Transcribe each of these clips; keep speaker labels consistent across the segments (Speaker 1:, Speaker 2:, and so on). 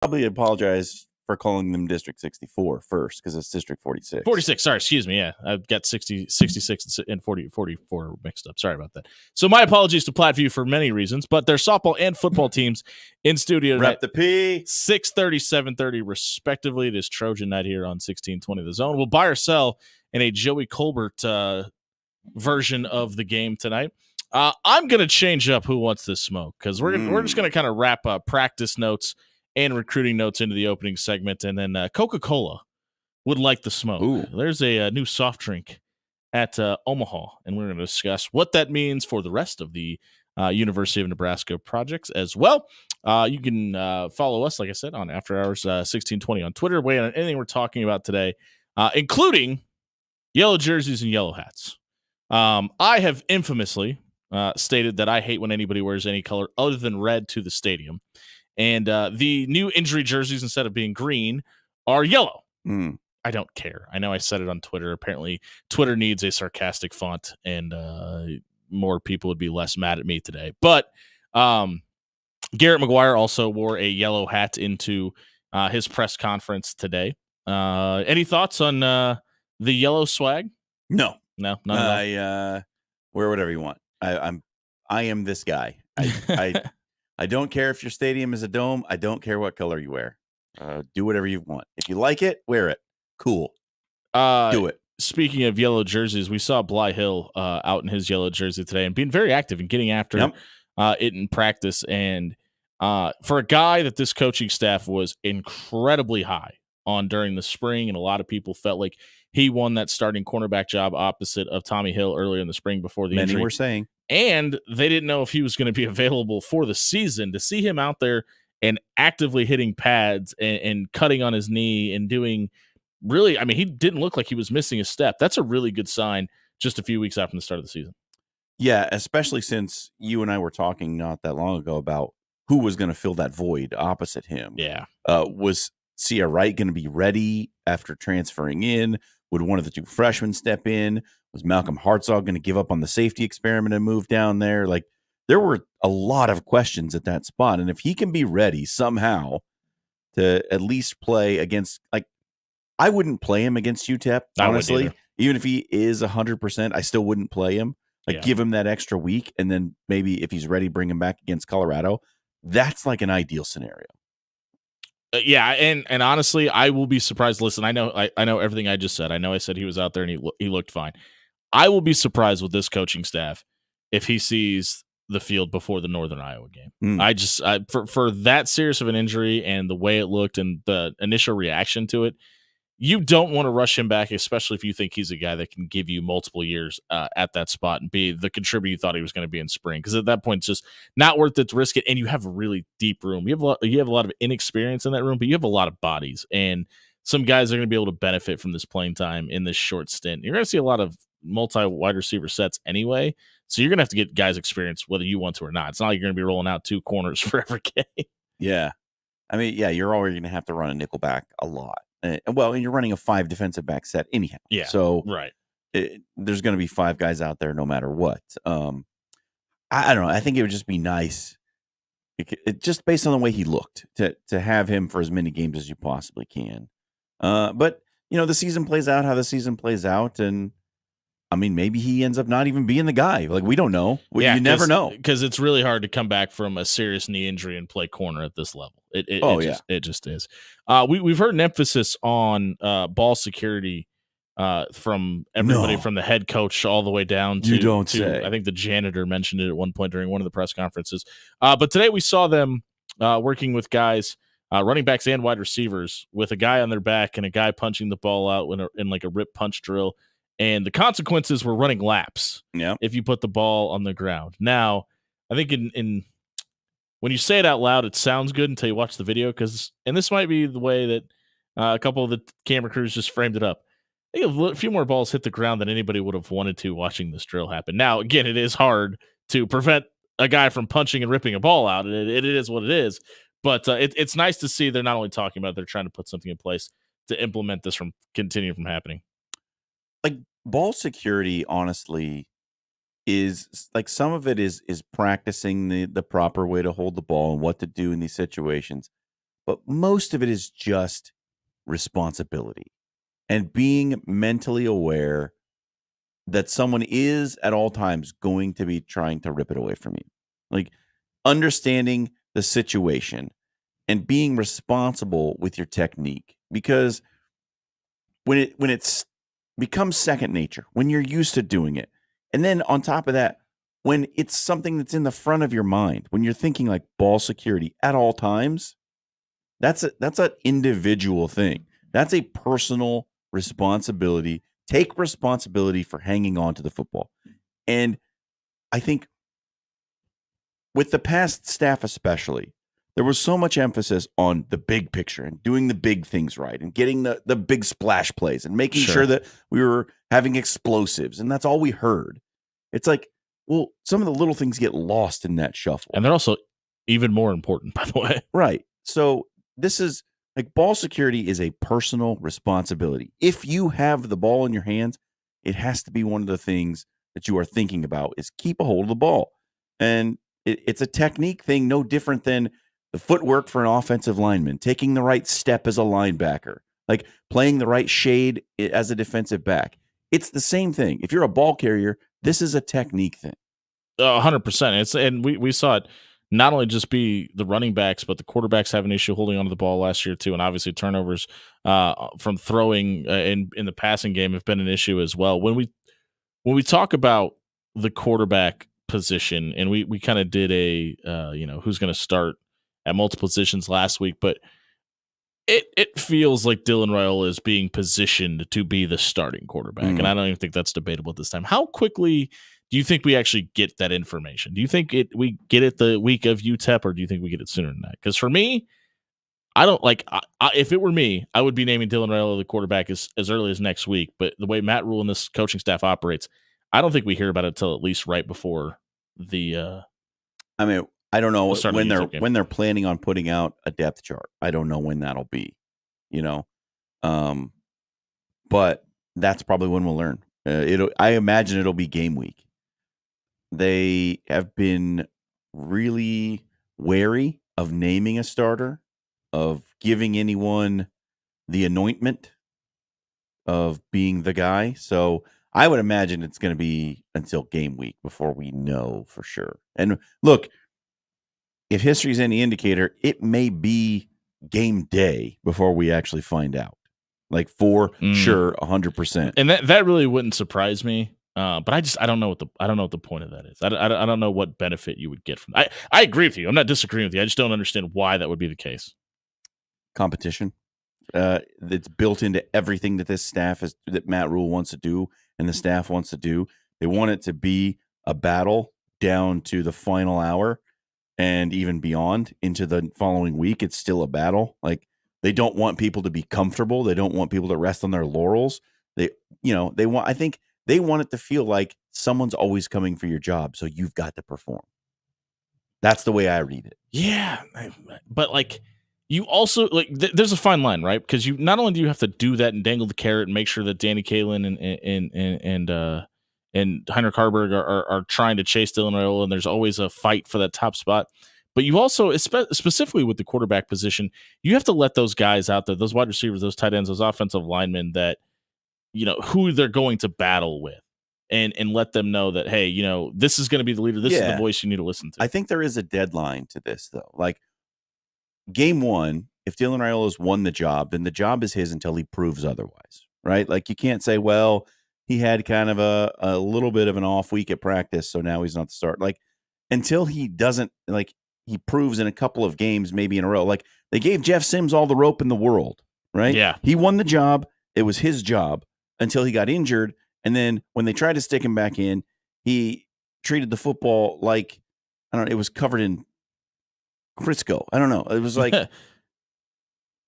Speaker 1: probably apologize for calling them District 64 first because it's District 46.
Speaker 2: 46. Sorry, excuse me. Yeah, I've got 60, 66 and 44 mixed up. Sorry about that. So my apologies to Platteview for many reasons, but their softball and football teams in studio tonight.
Speaker 1: Rep the P.
Speaker 2: 6:30, 7:30, respectively. It is Trojan Night here on 1620 The Zone. We'll buy or sell in a Joey Colbert version of the game tonight. I'm going to change up who wants this smoke because we're just going to kind of wrap up practice notes and recruiting notes into the opening segment, and then Coca-Cola would like the smoke.
Speaker 1: Ooh.
Speaker 2: There's a new soft drink at Omaha, and we're going to discuss what that means for the rest of the University of Nebraska projects as well. You can follow us, like I said, on After Hours 1620 on Twitter. Weigh in on anything we're talking about today, including yellow jerseys and yellow hats. I have infamously stated that I hate when anybody wears any color other than red to the stadium. And the new injury jerseys, instead of being green, are yellow. I don't care. I know I said it on Twitter. Apparently, Twitter needs a sarcastic font, and more people would be less mad at me today. But Garrett McGuire also wore a yellow hat into his press conference today. Any thoughts on the yellow swag?
Speaker 1: No,
Speaker 2: none at all.
Speaker 1: Wear whatever you want. I am this guy. I don't care if your stadium is a dome. I don't care what color you wear. Do whatever you want. If you like it, wear it. Cool. Do it.
Speaker 2: Speaking of yellow jerseys, we saw Bly Hill out in his yellow jersey today and being very active and getting after it in practice. And for a guy that this coaching staff was incredibly high on during the spring, and a lot of people felt like he won that starting cornerback job opposite of Tommy Hill earlier in the spring before the injury.
Speaker 1: Many were saying.
Speaker 2: And they didn't know if he was going to be available for the season. To see him out there and actively hitting pads and cutting on his knee and doing really, I mean, he didn't look like he was missing a step. That's a really good sign just a few weeks after the start of the season.
Speaker 1: Yeah, especially since you and I were talking not that long ago about who was going to fill that void opposite him.
Speaker 2: Yeah.
Speaker 1: Was Sia Wright going to be ready after transferring in? Would one of the two freshmen step in? Was Malcolm Hartzog going to give up on the safety experiment and move down there? Like, there were a lot of questions at that spot. And if he can be ready somehow to at least play against, like, I wouldn't play him against UTEP, honestly. Even if he is 100%, I still wouldn't play him. Like, give him that extra week, and then maybe if he's ready, bring him back against Colorado. That's like an ideal scenario.
Speaker 2: Yeah, and honestly, I will be surprised. Listen, I know everything I just said. I know I said he was out there and he looked fine. I will be surprised with this coaching staff if he sees the field before the Northern Iowa game. For that serious of an injury and the way it looked and the initial reaction to it, you don't want to rush him back, especially if you think he's a guy that can give you multiple years at that spot and be the contributor you thought he was going to be in spring. Because at that point, it's just not worth it to risk it. And you have a really deep room. You have a lot of inexperience in that room, but you have a lot of bodies. And some guys are going to be able to benefit from this playing time in this short stint. You're going to see a lot of multi-wide receiver sets anyway. So you're going to have to get guys experience whether you want to or not. It's not like you're going to be rolling out two corners for every game.
Speaker 1: Yeah. I mean, yeah, you're already going to have to run a nickel back a lot. And you're running a 5 defensive back set anyhow.
Speaker 2: Yeah.
Speaker 1: So
Speaker 2: right.
Speaker 1: There's going to be 5 guys out there no matter what. I don't know. I think it would just be nice, just based on the way he looked, to have him for as many games as you possibly can. But, the season plays out how the season plays out. And, I mean, maybe he ends up not even being the guy. Like, we don't know. You never know.
Speaker 2: Because it's really hard to come back from a serious knee injury and play corner at this level. It just is. We've heard an emphasis on ball security from everybody, from the head coach all the way down to I think the janitor mentioned it at one point during one of the press conferences. But today we saw them working with guys, running backs and wide receivers, with a guy on their back and a guy punching the ball out in like a rip punch drill. And the consequences were running laps if you put the ball on the ground. Now, I think in when you say it out loud, it sounds good until you watch the video. And this might be the way that a couple of the camera crews just framed it up. I think a few more balls hit the ground than anybody would have wanted to watching this drill happen. Now, again, it is hard to prevent a guy from punching and ripping a ball out. It is what it is. But it's nice to see they're not only talking about it, they're trying to put something in place to implement this from continuing from happening.
Speaker 1: Like, ball security, honestly, is like, some of it is practicing the proper way to hold the ball and what to do in these situations. but most of it is just responsibility and being mentally aware that someone is at all times going to be trying to rip it away from you. Like understanding the situation and being responsible with your technique, because when it's becomes second nature, when you're used to doing it, and then on top of that, when it's something that's in the front of your mind, when you're thinking like ball security at all times, that's an individual thing. That's a personal responsibility. Take responsibility for hanging on to the football. And I think with the past staff especially, there was so much emphasis on the big picture and doing the big things right and getting the big splash plays and making sure that we were having explosives. And that's all we heard. It's like, well, some of the little things get lost in that shuffle.
Speaker 2: And they're also even more important, by the way.
Speaker 1: Right. So this is like ball security is a personal responsibility. If you have the ball in your hands, it has to be one of the things that you are thinking about is keep a hold of the ball. And it's a technique thing, no different than the footwork for an offensive lineman, taking the right step as a linebacker, like playing the right shade as a defensive back. It's the same thing. If you're a ball carrier, this is a technique thing.
Speaker 2: 100%. And we saw it not only just be the running backs, but the quarterbacks have an issue holding onto the ball last year too, and obviously turnovers from throwing in the passing game have been an issue as well. When we talk about the quarterback position, and we kind of did a who's going to start at multiple positions last week, but it feels like Dylan Raiola is being positioned to be the starting quarterback, and I don't even think that's debatable at this time. How quickly do you think we actually get that information? Do you think we get it the week of UTEP, or do you think we get it sooner than that? Because for me, I don't like. If it were me, I would be naming Dylan Raiola the quarterback as early as next week. But the way Matt Rhule and this coaching staff operates, I don't think we hear about it until at least right before the.
Speaker 1: I mean, I don't know when they're planning on putting out a depth chart. I don't know when that'll be, but that's probably when we'll learn. I imagine it'll be game week. They have been really wary of naming a starter, of giving anyone the anointment of being the guy. So I would imagine it's going to be until game week before we know for sure. And look, if history is any indicator, it may be game day before we actually find out. Like for sure, 100%.
Speaker 2: And that really wouldn't surprise me. But I don't know what the point of that is. I don't know what benefit you would get from that. I agree with you. I'm not disagreeing with you. I just don't understand why that would be the case.
Speaker 1: Competition. It's built into everything that this staff that Matt Rhule wants to do and the staff wants to do. They want it to be a battle down to the final hour and even beyond into the following week. It's still a battle. Like they don't want people to be comfortable. They don't want people to rest on their laurels. I think they want it to feel like someone's always coming for your job, so you've got to perform. That's the way I read it.
Speaker 2: Yeah, but like you also there's a fine line, right? Because you not only do you have to do that and dangle the carrot and make sure that Danny Kaelin and Heinrich Haarberg are trying to chase Dylan Raiola, and there's always a fight for that top spot. But you also, specifically with the quarterback position, you have to let those guys out there, those wide receivers, those tight ends, those offensive linemen that, who they're going to battle with and let them know that, hey, this is going to be the leader. This is the voice you need to listen to.
Speaker 1: I think there is a deadline to this, though. Like game one, if Dylan Raiola's won the job, then the job is his until he proves otherwise, right? Like you can't say, well, he had kind of a little bit of an off week at practice, so now he's not the start. Like until he doesn't, like he proves in a couple of games, maybe in a row. Like they gave Jeff Sims all the rope in the world, right?
Speaker 2: Yeah.
Speaker 1: He won the job. It was his job until he got injured. And then when they tried to stick him back in, he treated the football like, I don't know, it was covered in Crisco. I don't know. It was like,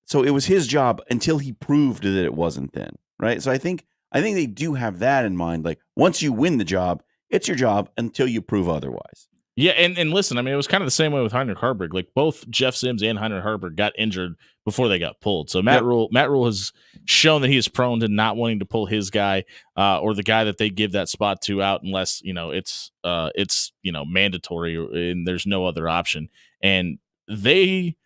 Speaker 1: so it was his job until he proved that it wasn't then, right? So I think they do have that in mind. Like once you win the job, it's your job until you prove otherwise.
Speaker 2: Yeah, and listen, I mean, it was kind of the same way with Heinrich Haarberg. Like both Jeff Sims and Heinrich Haarberg got injured before they got pulled. So Matt Rhule has shown that he is prone to not wanting to pull his guy or the guy that they give that spot to out unless it's mandatory and there's no other option. And they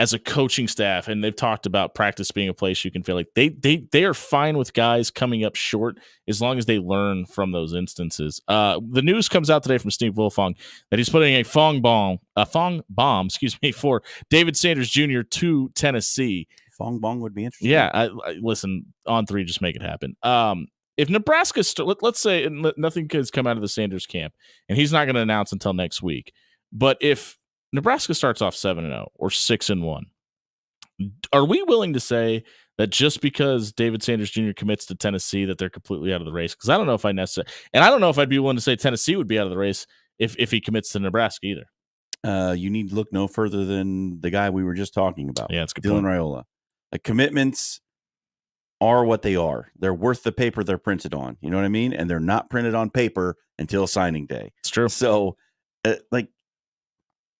Speaker 2: as a coaching staff, and they've talked about practice being a place you can feel like they are fine with guys coming up short as long as they learn from those instances. The news comes out today from Steve Wilfong that he's putting a fong bomb, for David Sanders Jr. to Tennessee.
Speaker 1: Fong bong would be interesting.
Speaker 2: Yeah, I listen, On3, just make it happen. If Nebraska, let's say nothing has come out of the Sanders camp, and he's not going to announce until next week, but if Nebraska starts off 7-0 or 6-1, are we willing to say that just because David Sanders Jr. commits to Tennessee that they're completely out of the race? Because I don't know if I necessarily, and I don't know if I'd be willing to say Tennessee would be out of the race if he commits to Nebraska either.
Speaker 1: You need to look no further than the guy we were just talking about.
Speaker 2: Yeah, it's good.
Speaker 1: Dylan Raiola. Like, commitments are what they are. They're worth the paper they're printed on. You know what I mean? And they're not printed on paper until signing day.
Speaker 2: It's true.
Speaker 1: So,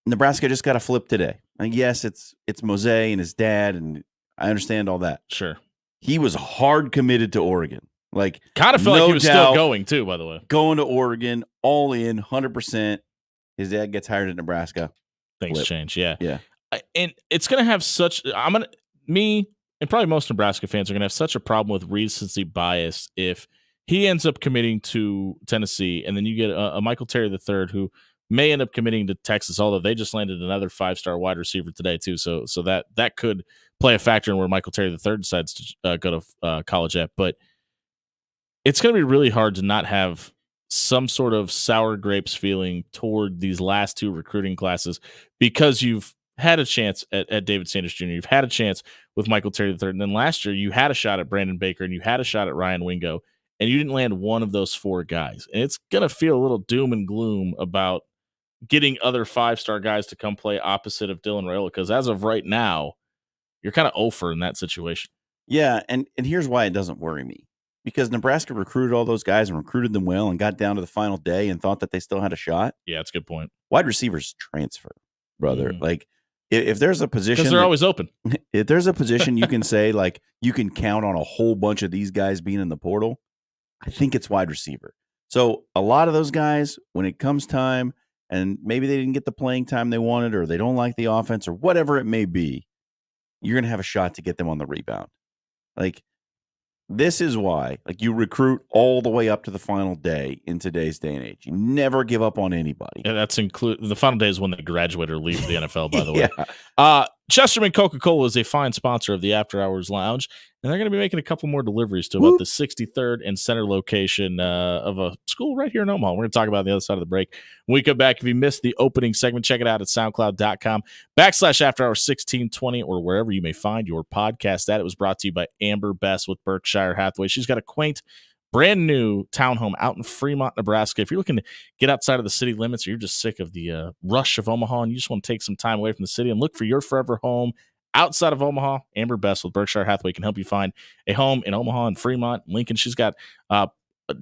Speaker 1: Nebraska just got a flip today. And yes, it's Mose and his dad, and I understand all that.
Speaker 2: Sure.
Speaker 1: He was hard committed to Oregon. Like,
Speaker 2: kind of felt like he was still going too, by the way.
Speaker 1: Going to Oregon, all in, 100%. His dad gets hired at Nebraska.
Speaker 2: Things change, yeah.
Speaker 1: Yeah.
Speaker 2: And it's going to have such me and probably most Nebraska fans are going to have such a problem with recency bias if he ends up committing to Tennessee, and then you get a Michael Terry III who may end up committing to Texas, although they just landed another 5-star wide receiver today too. So that could play a factor in where Michael Terry III decides to go to college at. But it's going to be really hard to not have some sort of sour grapes feeling toward these last two recruiting classes, because you've had a chance at David Sanders Jr. You've had a chance with Michael Terry III. And then last year you had a shot at Brandon Baker and you had a shot at Ryan Wingo, and you didn't land one of those four guys. And it's going to feel a little doom and gloom about getting other 5-star guys to come play opposite of Dylan Raiola, because as of right now, you're kind of over in that situation.
Speaker 1: Yeah, and here's why it doesn't worry me. Because Nebraska recruited all those guys and recruited them well and got down to the final day and thought that they still had a shot.
Speaker 2: Yeah, that's a good point.
Speaker 1: Wide receivers transfer, brother. Like, if there's a position,
Speaker 2: because they're always open.
Speaker 1: If there's a position you can say, like, you can count on a whole bunch of these guys being in the portal, I think it's wide receiver. So a lot of those guys, when it comes time, and maybe they didn't get the playing time they wanted, or they don't like the offense, or whatever it may be, you're going to have a shot to get them on the rebound. Like, this is why, like, you recruit all the way up to the final day in today's day and age. You never give up on anybody.
Speaker 2: Yeah, that's the final day is when they graduate or leave the NFL, by the way. Chesterman Coca-Cola is a fine sponsor of the After Hours Lounge, and they're going to be making a couple more deliveries to about the 63rd and Center location of a school right here in Omaha. We're going to talk about it on the other side of the break. When we come back, if you missed the opening segment, check it out at soundcloud.com/afterhours1620 or wherever you may find your podcast at. It was brought to you by Amber Best with Berkshire Hathaway. She's got a quaint, brand new townhome out in Fremont, Nebraska. If you're looking to get outside of the city limits, or you're just sick of the rush of Omaha and you just want to take some time away from the city and look for your forever home outside of Omaha, Amber Best with Berkshire Hathaway can help you find a home in Omaha and Fremont, Lincoln. She's got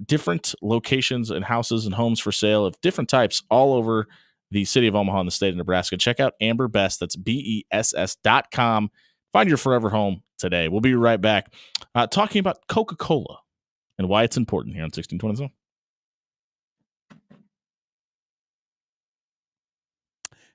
Speaker 2: different locations and houses and homes for sale of different types all over the city of Omaha and the state of Nebraska. Check out Amber Best. That's BESS.com. Find your forever home today. We'll be right back talking about Coca-Cola and why it's important here on 1620 Zone.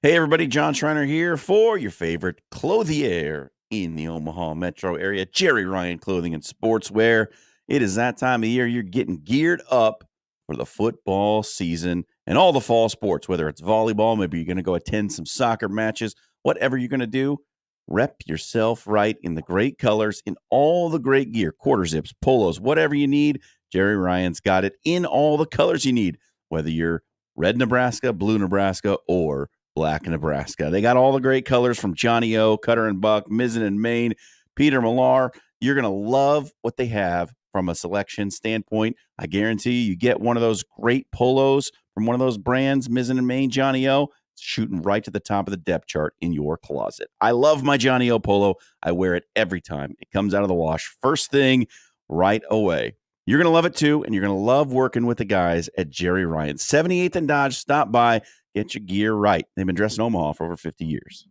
Speaker 1: Hey, everybody. John Schreiner here for your favorite clothier in the Omaha metro area, Jerry Ryan Clothing and Sportswear. It is that time of year you're getting geared up for the football season and all the fall sports, whether it's volleyball, maybe you're going to go attend some soccer matches, whatever you're going to do. Rep yourself right in the great colors, in all the great gear, quarter zips, polos, whatever you need. Jerry Ryan's got it in all the colors you need, whether you're red Nebraska, blue Nebraska, or black Nebraska. They got all the great colors from Johnny O, Cutter and Buck, Mizzen and Maine, Peter Millar. You're going to love what they have from a selection standpoint. I guarantee you get one of those great polos from one of those brands, Mizzen and Maine, Johnny O, shooting right to the top of the depth chart in your closet. I love my Johnny O polo. I wear it every time it comes out of the wash. First thing, right away. You're going to love it too, and you're going to love working with the guys at Jerry Ryan. 78th and Dodge. Stop by. Get your gear right. They've been dressing Omaha for over 50 years.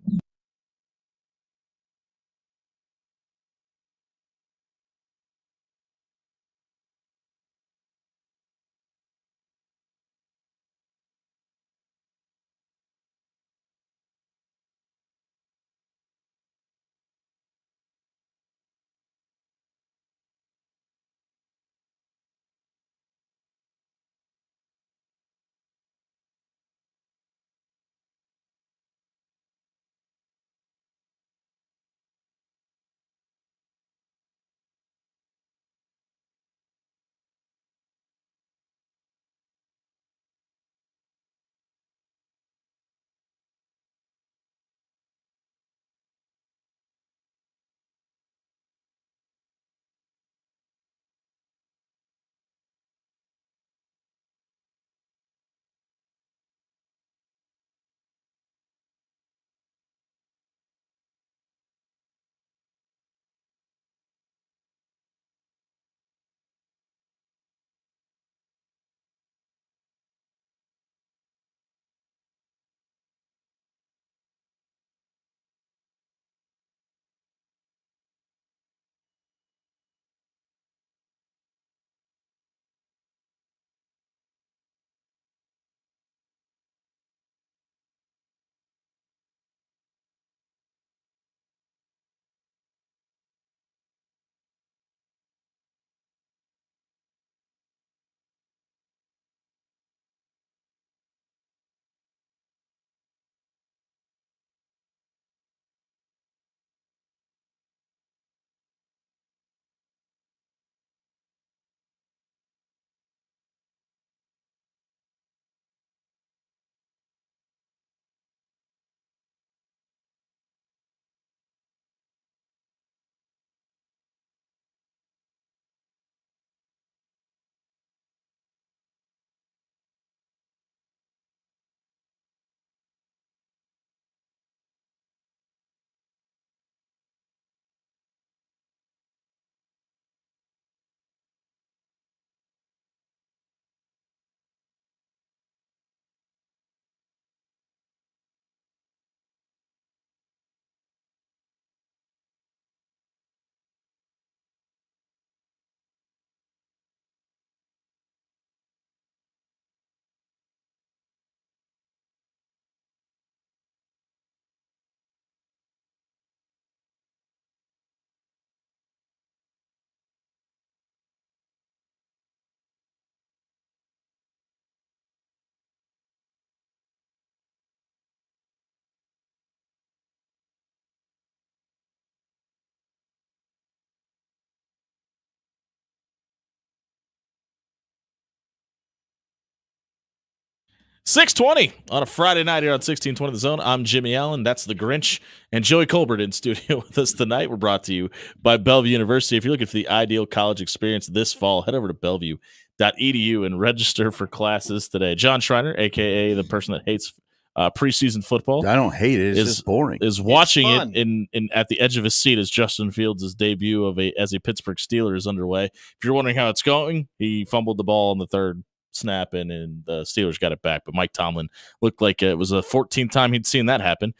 Speaker 2: 6:20 on a Friday night here on 1620 The Zone. I'm Jimmy Allen. That's the Grinch. And Joey Colbert in studio with us tonight. We're brought to you by Bellevue University. If you're looking for the ideal college experience this fall, head over to bellevue.edu and register for classes today. John Schreiner, a.k.a. the person that hates preseason football.
Speaker 1: I don't hate it. It's just boring.
Speaker 2: Is watching it in at the edge of his seat as Justin Fields' debut as a Pittsburgh Steeler is underway. If you're wondering how it's going, he fumbled the ball in the third snap and the Steelers got it back, but Mike Tomlin looked like it was the 14th time he'd seen that happen.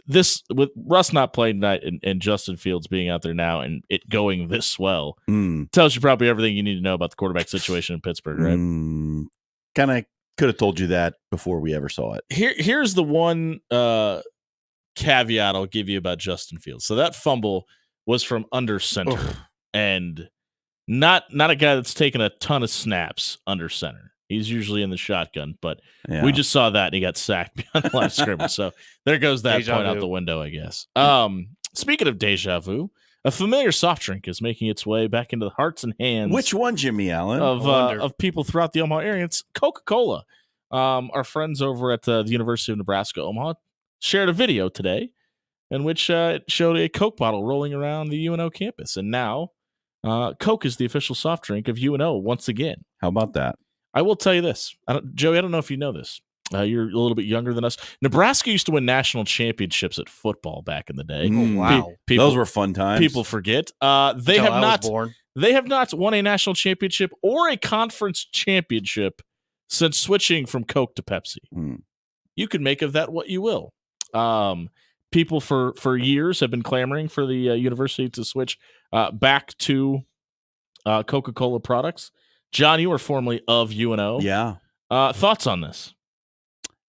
Speaker 2: This with Russ not playing tonight and Justin Fields being out there now and it going this well tells you probably everything you need to know about the quarterback situation in Pittsburgh, right?
Speaker 1: Kind of could have told you that before we ever saw it.
Speaker 2: Here's the one caveat I'll give you about Justin Fields. So that fumble was from under center and not a guy that's taken a ton of snaps under center. He's usually in the shotgun, but we just saw that and he got sacked beyond the line of scrimmage. So there goes that point out the window, I guess. Speaking of deja vu, a familiar soft drink is making its way back into the hearts and hands.
Speaker 1: Which one, Jimmy Allen?
Speaker 2: Of people throughout the Omaha area. It's Coca-Cola. Our friends over at the University of Nebraska Omaha shared a video today in which it showed a Coke bottle rolling around the UNO campus, and now Coke is the official soft drink of UNO once again.
Speaker 1: How about that?
Speaker 2: I will tell you this. Joey, I don't know if you know this. You're a little bit younger than us. Nebraska used to win national championships at football back in the day.
Speaker 1: Oh, wow. Those were fun times.
Speaker 2: People forget. They have not won a national championship or a conference championship since switching from Coke to Pepsi. You can make of that what you will. People for years have been clamoring for the university to switch back to Coca-Cola products. John, you were formerly of UNO.
Speaker 1: Yeah.
Speaker 2: Thoughts on this?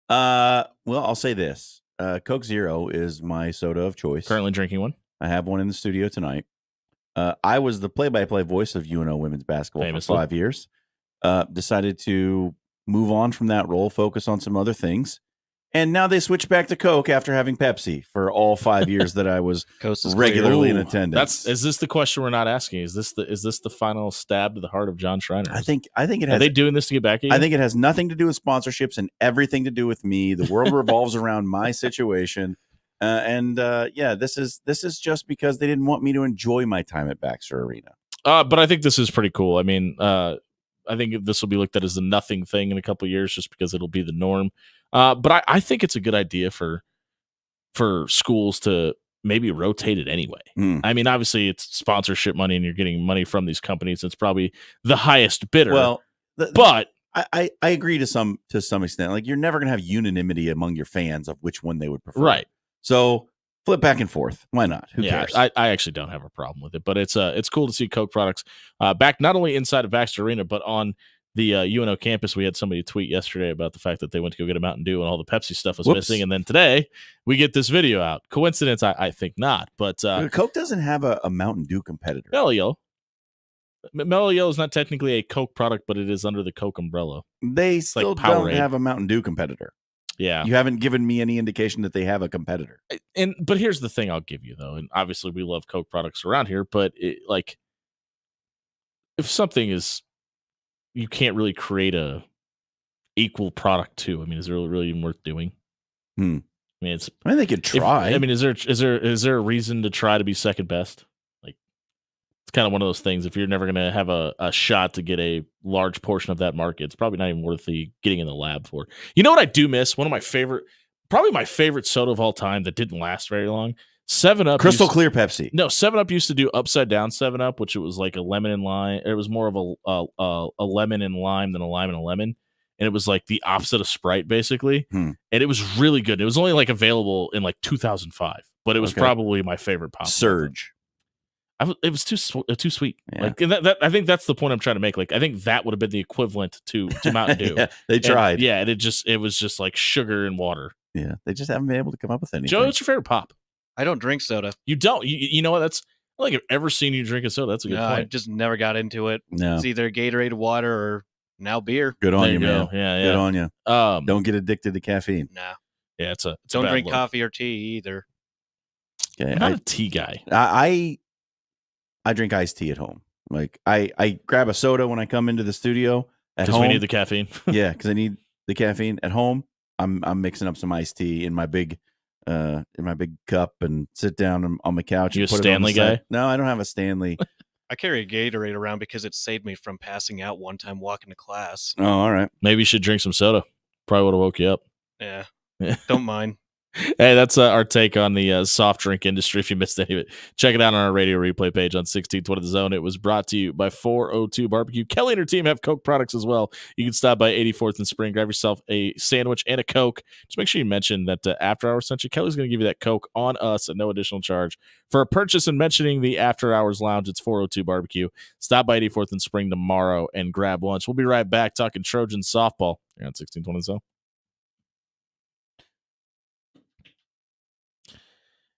Speaker 1: Well, I'll say this. Coke Zero is my soda of choice.
Speaker 2: Currently drinking one.
Speaker 1: I have one in the studio tonight. I was the play-by-play voice of UNO women's basketball for 5 years. Decided to move on from that role, focus on some other things. And now they switch back to Coke after having Pepsi for all 5 years that I was regularly in attendance.
Speaker 2: Is this the question we're not asking? Is this the final stab to the heart of John Schreiner?
Speaker 1: I think it has.
Speaker 2: Are they doing this to get back at you?
Speaker 1: I think it has nothing to do with sponsorships and everything to do with me. The world revolves around my situation. This is just because they didn't want me to enjoy my time at Baxter Arena.
Speaker 2: But I think this is pretty cool. I mean, I think this will be looked at as the nothing thing in a couple of years just because it'll be the norm. But I think it's a good idea for schools to maybe rotate it anyway. I mean, obviously it's sponsorship money and you're getting money from these companies. It's probably the highest bidder.
Speaker 1: Well,
Speaker 2: but
Speaker 1: I agree to some extent. Like, you're never going to have unanimity among your fans of which one they would prefer.
Speaker 2: Right.
Speaker 1: So flip back and forth. Why not? Who cares?
Speaker 2: I actually don't have a problem with it, but it's cool to see Coke products back not only inside of Baxter Arena, but on the UNO campus. We had somebody tweet yesterday about the fact that they went to go get a Mountain Dew and all the Pepsi stuff was missing. And then today we get this video out. Coincidence? I think not. But
Speaker 1: Coke doesn't have a Mountain Dew competitor.
Speaker 2: Mellow Yellow is not technically a Coke product, but it is under the Coke umbrella.
Speaker 1: They still don't have a Mountain Dew competitor.
Speaker 2: Yeah.
Speaker 1: You haven't given me any indication that they have a competitor.
Speaker 2: But here's the thing I'll give you, though. And obviously we love Coke products around here, but if something is, you can't really create a equal product too. I mean, is it really even worth doing?
Speaker 1: I mean, they could try.
Speaker 2: Is there a reason to try to be second best? Like, it's kind of one of those things. If you're never going to have a shot to get a large portion of that market, it's probably not even worth the getting in the lab for. You know what I do miss? One of my favorite soda of all time that didn't last very long. 7-Up.
Speaker 1: Crystal Clear Pepsi.
Speaker 2: No, 7-Up used to do upside down 7-Up, which it was like a lemon and lime. It was more of a lemon and lime than a lime and a lemon. And it was like the opposite of Sprite, basically. And it was really good. It was only available in 2005, but it was probably my favorite pop.
Speaker 1: Surge.
Speaker 2: It was too sweet.
Speaker 1: Yeah.
Speaker 2: I think that's the point I'm trying to make. I think that would have been the equivalent to Mountain Dew.
Speaker 1: Yeah, they tried.
Speaker 2: And it was just like sugar and water.
Speaker 1: Yeah, they just haven't been able to come up with anything.
Speaker 2: Joe, what's your favorite pop?
Speaker 3: I don't drink soda.
Speaker 2: You don't? You know what? That's I don't think I've ever seen you drink a soda. That's a good point.
Speaker 3: I just never got into it.
Speaker 1: No.
Speaker 3: It's either Gatorade water or now beer.
Speaker 1: Good on
Speaker 2: There
Speaker 1: you,
Speaker 2: you
Speaker 1: man.
Speaker 2: go. Yeah.
Speaker 1: Good on you. Don't get addicted to caffeine.
Speaker 3: Nah.
Speaker 2: Yeah, it's a
Speaker 3: don't
Speaker 2: bad
Speaker 3: drink
Speaker 2: look.
Speaker 3: coffee or tea either.
Speaker 1: Okay,
Speaker 2: I'm not a tea guy.
Speaker 1: I drink iced tea at home. Like I grab a soda when I come into the studio. At
Speaker 2: home, we need the caffeine.
Speaker 1: Yeah, because I need the caffeine. At home, I'm mixing up some iced tea in my big cup and sit down on my couch.
Speaker 2: You
Speaker 1: and
Speaker 2: a
Speaker 1: put
Speaker 2: Stanley
Speaker 1: it on the
Speaker 2: guy?
Speaker 1: side. No, I don't have a Stanley.
Speaker 3: I carry a Gatorade around because it saved me from passing out one time walking to class.
Speaker 1: Oh, all right.
Speaker 2: Maybe you should drink some soda. Probably would have woke you up.
Speaker 3: Yeah. Don't mind.
Speaker 2: Hey, that's our take on the soft drink industry. If you missed any of it, check it out on our radio replay page on 1620 The Zone. It was brought to you by 402 Barbecue. Kelly and her team have Coke products as well. You can stop by 84th and Spring, grab yourself a sandwich and a Coke. Just make sure you mention that After Hours sent you. Kelly's going to give you that Coke on us at no additional charge. For a purchase and mentioning the After Hours Lounge, it's 402 Barbecue. Stop by 84th and Spring tomorrow and grab lunch. We'll be right back talking Trojan softball here on 1620 The Zone.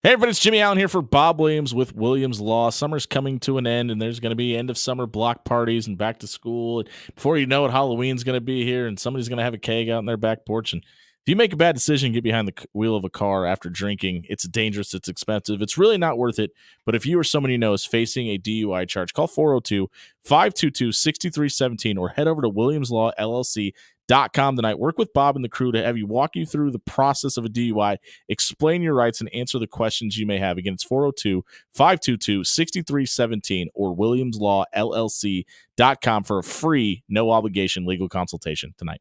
Speaker 2: Hey, everybody, it's Jimmy Allen here for Bob Williams with Williams Law. Summer's coming to an end, and there's going to be end of summer block parties and back to school. And before you know it, Halloween's going to be here, and somebody's going to have a keg out in their back porch. And if you make a bad decision, get behind the wheel of a car after drinking, it's dangerous, it's expensive, it's really not worth it. But if you or someone you know is facing a DUI charge, call 402-522-6317 or head over to WilliamsLawLLC.com tonight. Work with Bob and the crew to have you walk you through the process of a DUI, explain your rights, and answer the questions you may have. Again, it's 402-522-6317 or WilliamsLawLLC.com for a free, no obligation legal consultation tonight.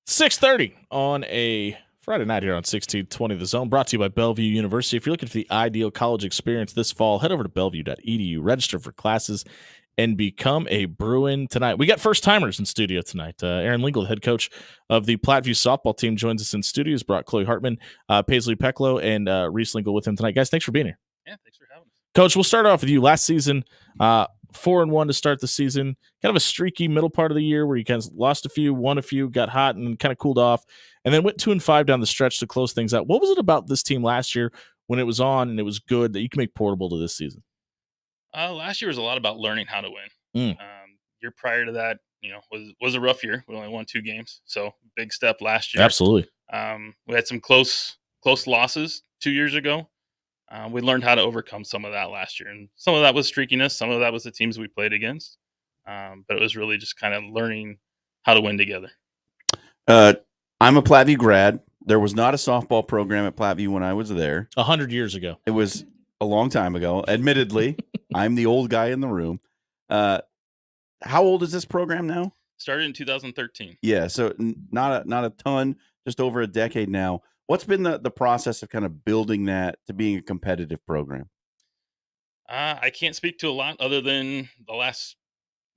Speaker 2: .30 on a Friday night here on 1620 The Zone, brought to you by Bellevue University. If you're looking for the ideal college experience this fall, head over to bellevue.edu, register for classes, and become a Bruin tonight. We got first timers in studio tonight. Aaron Lingle, the head coach of the Platteview softball team, joins us in studio. He's brought Chloe Hartman, Paisley Peklo, and Reese Lingle with him tonight. Guys, thanks for being here.
Speaker 3: Yeah, thanks for having us.
Speaker 2: Coach, we'll start off with you. Last season, 4-1 to start the season. Kind of a streaky middle part of the year where you kind of lost a few, won a few, got hot, and kind of cooled off, and then went 2-5 down the stretch to close things out. What was it about this team last year when it was on and it was good that you can make portable to this season?
Speaker 4: Last year was a lot about learning how to win. Year prior to that, was a rough year. We only won 2 games, so big step last year.
Speaker 2: Absolutely.
Speaker 4: We had some close losses 2 years ago. We learned how to overcome some of that last year, and some of that was streakiness. Some of that was the teams we played against. But it was really just kind of learning how to win together.
Speaker 1: I'm a Platteview grad. There was not a softball program at Platteview when I was there.
Speaker 2: 100 years ago.
Speaker 1: It was a long time ago. Admittedly, I'm the old guy in the room. How old is this program now?
Speaker 4: Started in 2013.
Speaker 1: Yeah, so not a ton, just over a decade now. What's been the process of kind of building that to being a competitive program?
Speaker 4: I can't speak to a lot other than the last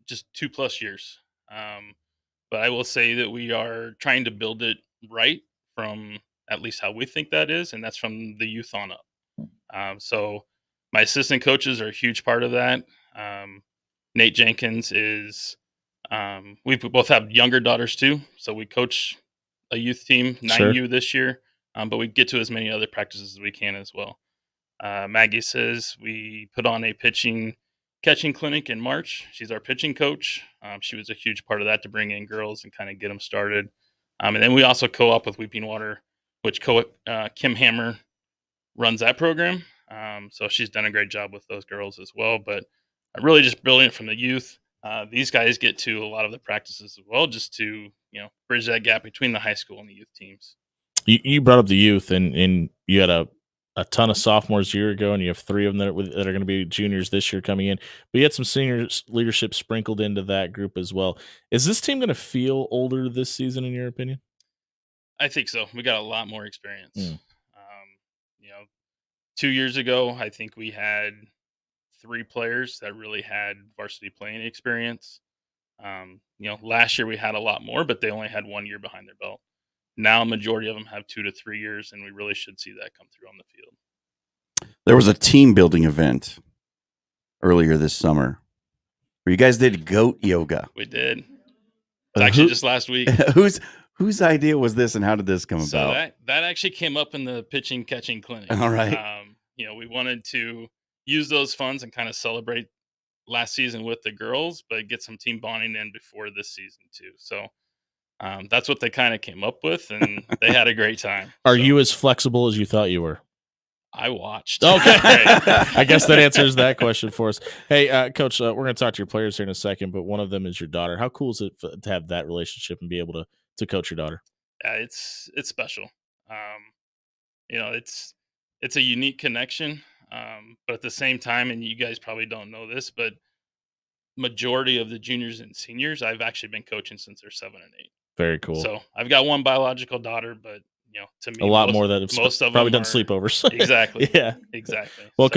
Speaker 4: just 2+ years. But I will say that we are trying to build it right from at least how we think that is, and that's from the youth on up. So my assistant coaches are a huge part of that. Nate Jenkins is, we both have younger daughters too. So we coach a youth team, 9U this year, but we get to as many other practices as we can as well. Maggie says we put on a catching clinic in March. She's our pitching coach. She was a huge part of that to bring in girls and kind of get them started. And then we also co-op with Weeping Water, which Kim Hammer runs that program. So she's done a great job with those girls as well. But really just building it from the youth. These guys get to a lot of the practices as well, just to bridge that gap between the high school and the youth teams.
Speaker 2: You brought up the youth, and you had a ton of sophomores a year ago, and you have 3 of them that are going to be juniors this year coming in. But you had some senior leadership sprinkled into that group as well. Is this team going to feel older this season, in your opinion?
Speaker 4: I think so. We got a lot more experience. 2 years ago, I think we had 3 players that really had varsity playing experience. Last year we had a lot more, but they only had 1 year behind their belt. Now, a majority of them have 2 to 3 years, and we really should see that come through on the field.
Speaker 1: There was a team building event earlier this summer where you guys did goat yoga.
Speaker 4: We did. It's actually just last week.
Speaker 1: Whose idea was this, and how did this come about?
Speaker 4: So that actually came up in the pitching catching clinic.
Speaker 1: All right.
Speaker 4: We wanted to use those funds and kind of celebrate last season with the girls, but get some team bonding in before this season too. So that's what they kind of came up with, and they had a great time.
Speaker 2: Are you as flexible as you thought you were?
Speaker 4: I watched.
Speaker 2: Okay. I guess that answers that question for us. Hey, Coach, we're going to talk to your players here in a second, but one of them is your daughter. How cool is it to have that relationship and be able to coach your daughter?
Speaker 4: It's special. It's a unique connection, but at the same time, and you guys probably don't know this, but majority of the juniors and seniors, I've actually been coaching since they're 7 and 8.
Speaker 2: Very cool.
Speaker 4: So I've got one biological daughter, but to me,
Speaker 2: a lot more that
Speaker 4: most of
Speaker 2: probably
Speaker 4: them
Speaker 2: done sleepovers.
Speaker 4: Exactly.
Speaker 2: Yeah.
Speaker 4: Exactly.
Speaker 2: Well,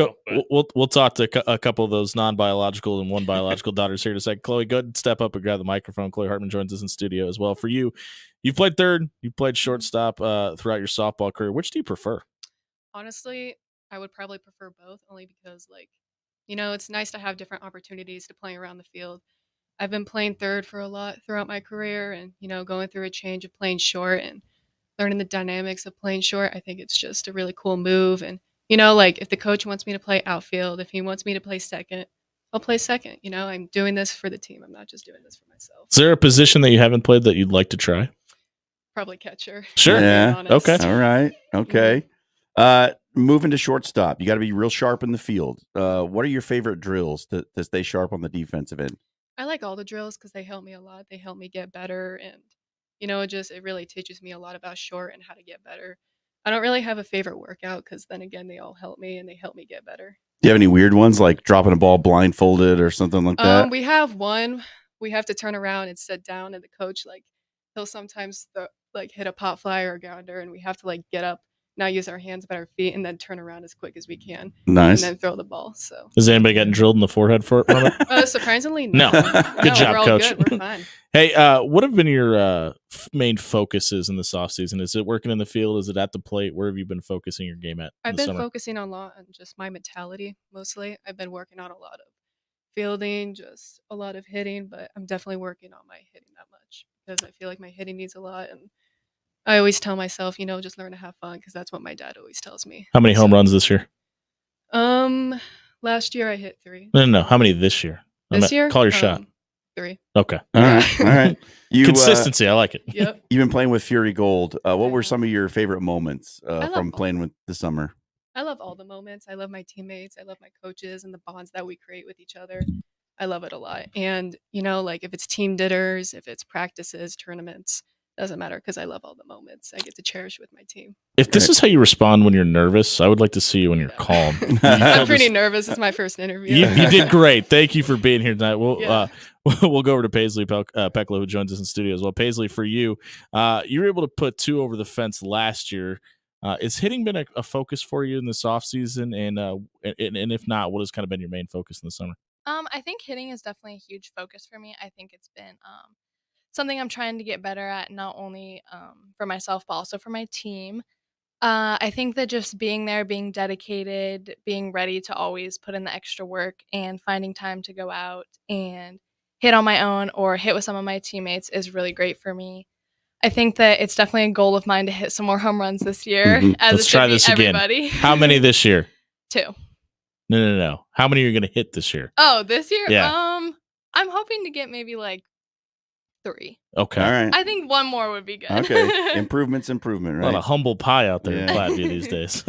Speaker 2: we'll talk to a couple of those non-biological and one biological daughters here in a second. Chloe, go ahead and step up and grab the microphone. Chloe Hartman joins us in studio as well. For you, you've played third, you played shortstop throughout your softball career. Which do you prefer?
Speaker 5: Honestly, I would probably prefer both, only because it's nice to have different opportunities to play around the field. I've been playing third for a lot throughout my career, and going through a change of playing short and learning the dynamics of playing short. I think it's just a really cool move. And if the coach wants me to play outfield, if he wants me to play second, I'll play second. I'm doing this for the team. I'm not just doing this for myself.
Speaker 2: Is there a position that you haven't played that you'd like to try?
Speaker 5: Probably catcher.
Speaker 2: Sure.
Speaker 1: Yeah. Okay. All right. Okay. Moving to shortstop, you got to be real sharp in the field. What are your favorite drills to stay sharp on the defensive end?
Speaker 5: I like all the drills because they help me a lot. They help me get better, and it really teaches me a lot about short and how to get better. I don't really have a favorite workout because then again, they all help me and they help me get better.
Speaker 1: Do you have any weird ones like dropping a ball blindfolded or something like that?
Speaker 5: We have one. We have to turn around and sit down, and the coach he'll sometimes hit a pop fly or a grounder, and we have to get up not use our hands but our feet, and then turn around as quick as we can.
Speaker 1: Nice.
Speaker 5: And then throw the ball. So
Speaker 2: is anybody getting drilled in the forehead for it?
Speaker 5: Surprisingly,
Speaker 2: no. Good job,
Speaker 5: we're all
Speaker 2: coach.
Speaker 5: Good. We're fine.
Speaker 2: Hey, what have been your main focuses in this offseason? Is it working in the field? Is it at the plate? Where have you been focusing your game at?
Speaker 5: I've been focusing a lot on just my mentality mostly. I've been working on a lot of fielding, just a lot of hitting, but I'm definitely working on my hitting that much because I feel like my hitting needs a lot. And I always tell myself, just learn to have fun because that's what my dad always tells me.
Speaker 2: How many home runs this year?
Speaker 5: Last year I hit 3.
Speaker 2: No. How many this year?
Speaker 5: This year?
Speaker 2: Call your shot.
Speaker 5: 3.
Speaker 2: Okay.
Speaker 1: All right.
Speaker 2: Consistency. I like it.
Speaker 5: Yep.
Speaker 1: You've been playing with Fury Gold. What were some of your favorite moments from playing with the summer?
Speaker 5: I love all the moments. I love my teammates. I love my coaches and the bonds that we create with each other. I love it a lot. And, like if it's team dinners, if it's practices, tournaments, doesn't matter because I love all the moments I get to cherish with my team.
Speaker 2: If this is how you respond when you're nervous, I would like to see you when you're calm.
Speaker 5: I'm pretty nervous. It's my first interview.
Speaker 2: You did great. Thank you for being here tonight. We'll go over to Paisley Pekla, who joins us in studio as well. Paisley, for you, you were able to put 2 over the fence last year. Has hitting been a focus for you in this offseason? And if not, what has kind of been your main focus in the summer?
Speaker 6: I think hitting is definitely a huge focus for me. I think it's been something I'm trying to get better at, not only for myself, but also for my team. I think that just being there, being dedicated, being ready to always put in the extra work and finding time to go out and hit on my own or hit with some of my teammates is really great for me. I think that it's definitely a goal of mine to hit some more home runs this year. As
Speaker 2: Let's try this
Speaker 6: everybody.
Speaker 2: Again. How many this year?
Speaker 6: 2.
Speaker 2: No. How many are you going to hit this year?
Speaker 6: Oh, this year?
Speaker 2: Yeah.
Speaker 6: I'm hoping to get maybe like 3.
Speaker 2: Okay.
Speaker 1: All right.
Speaker 6: I think 1 more would be good.
Speaker 1: Okay. Improvement, right?
Speaker 2: A lot of humble pie out there in Platteview these days.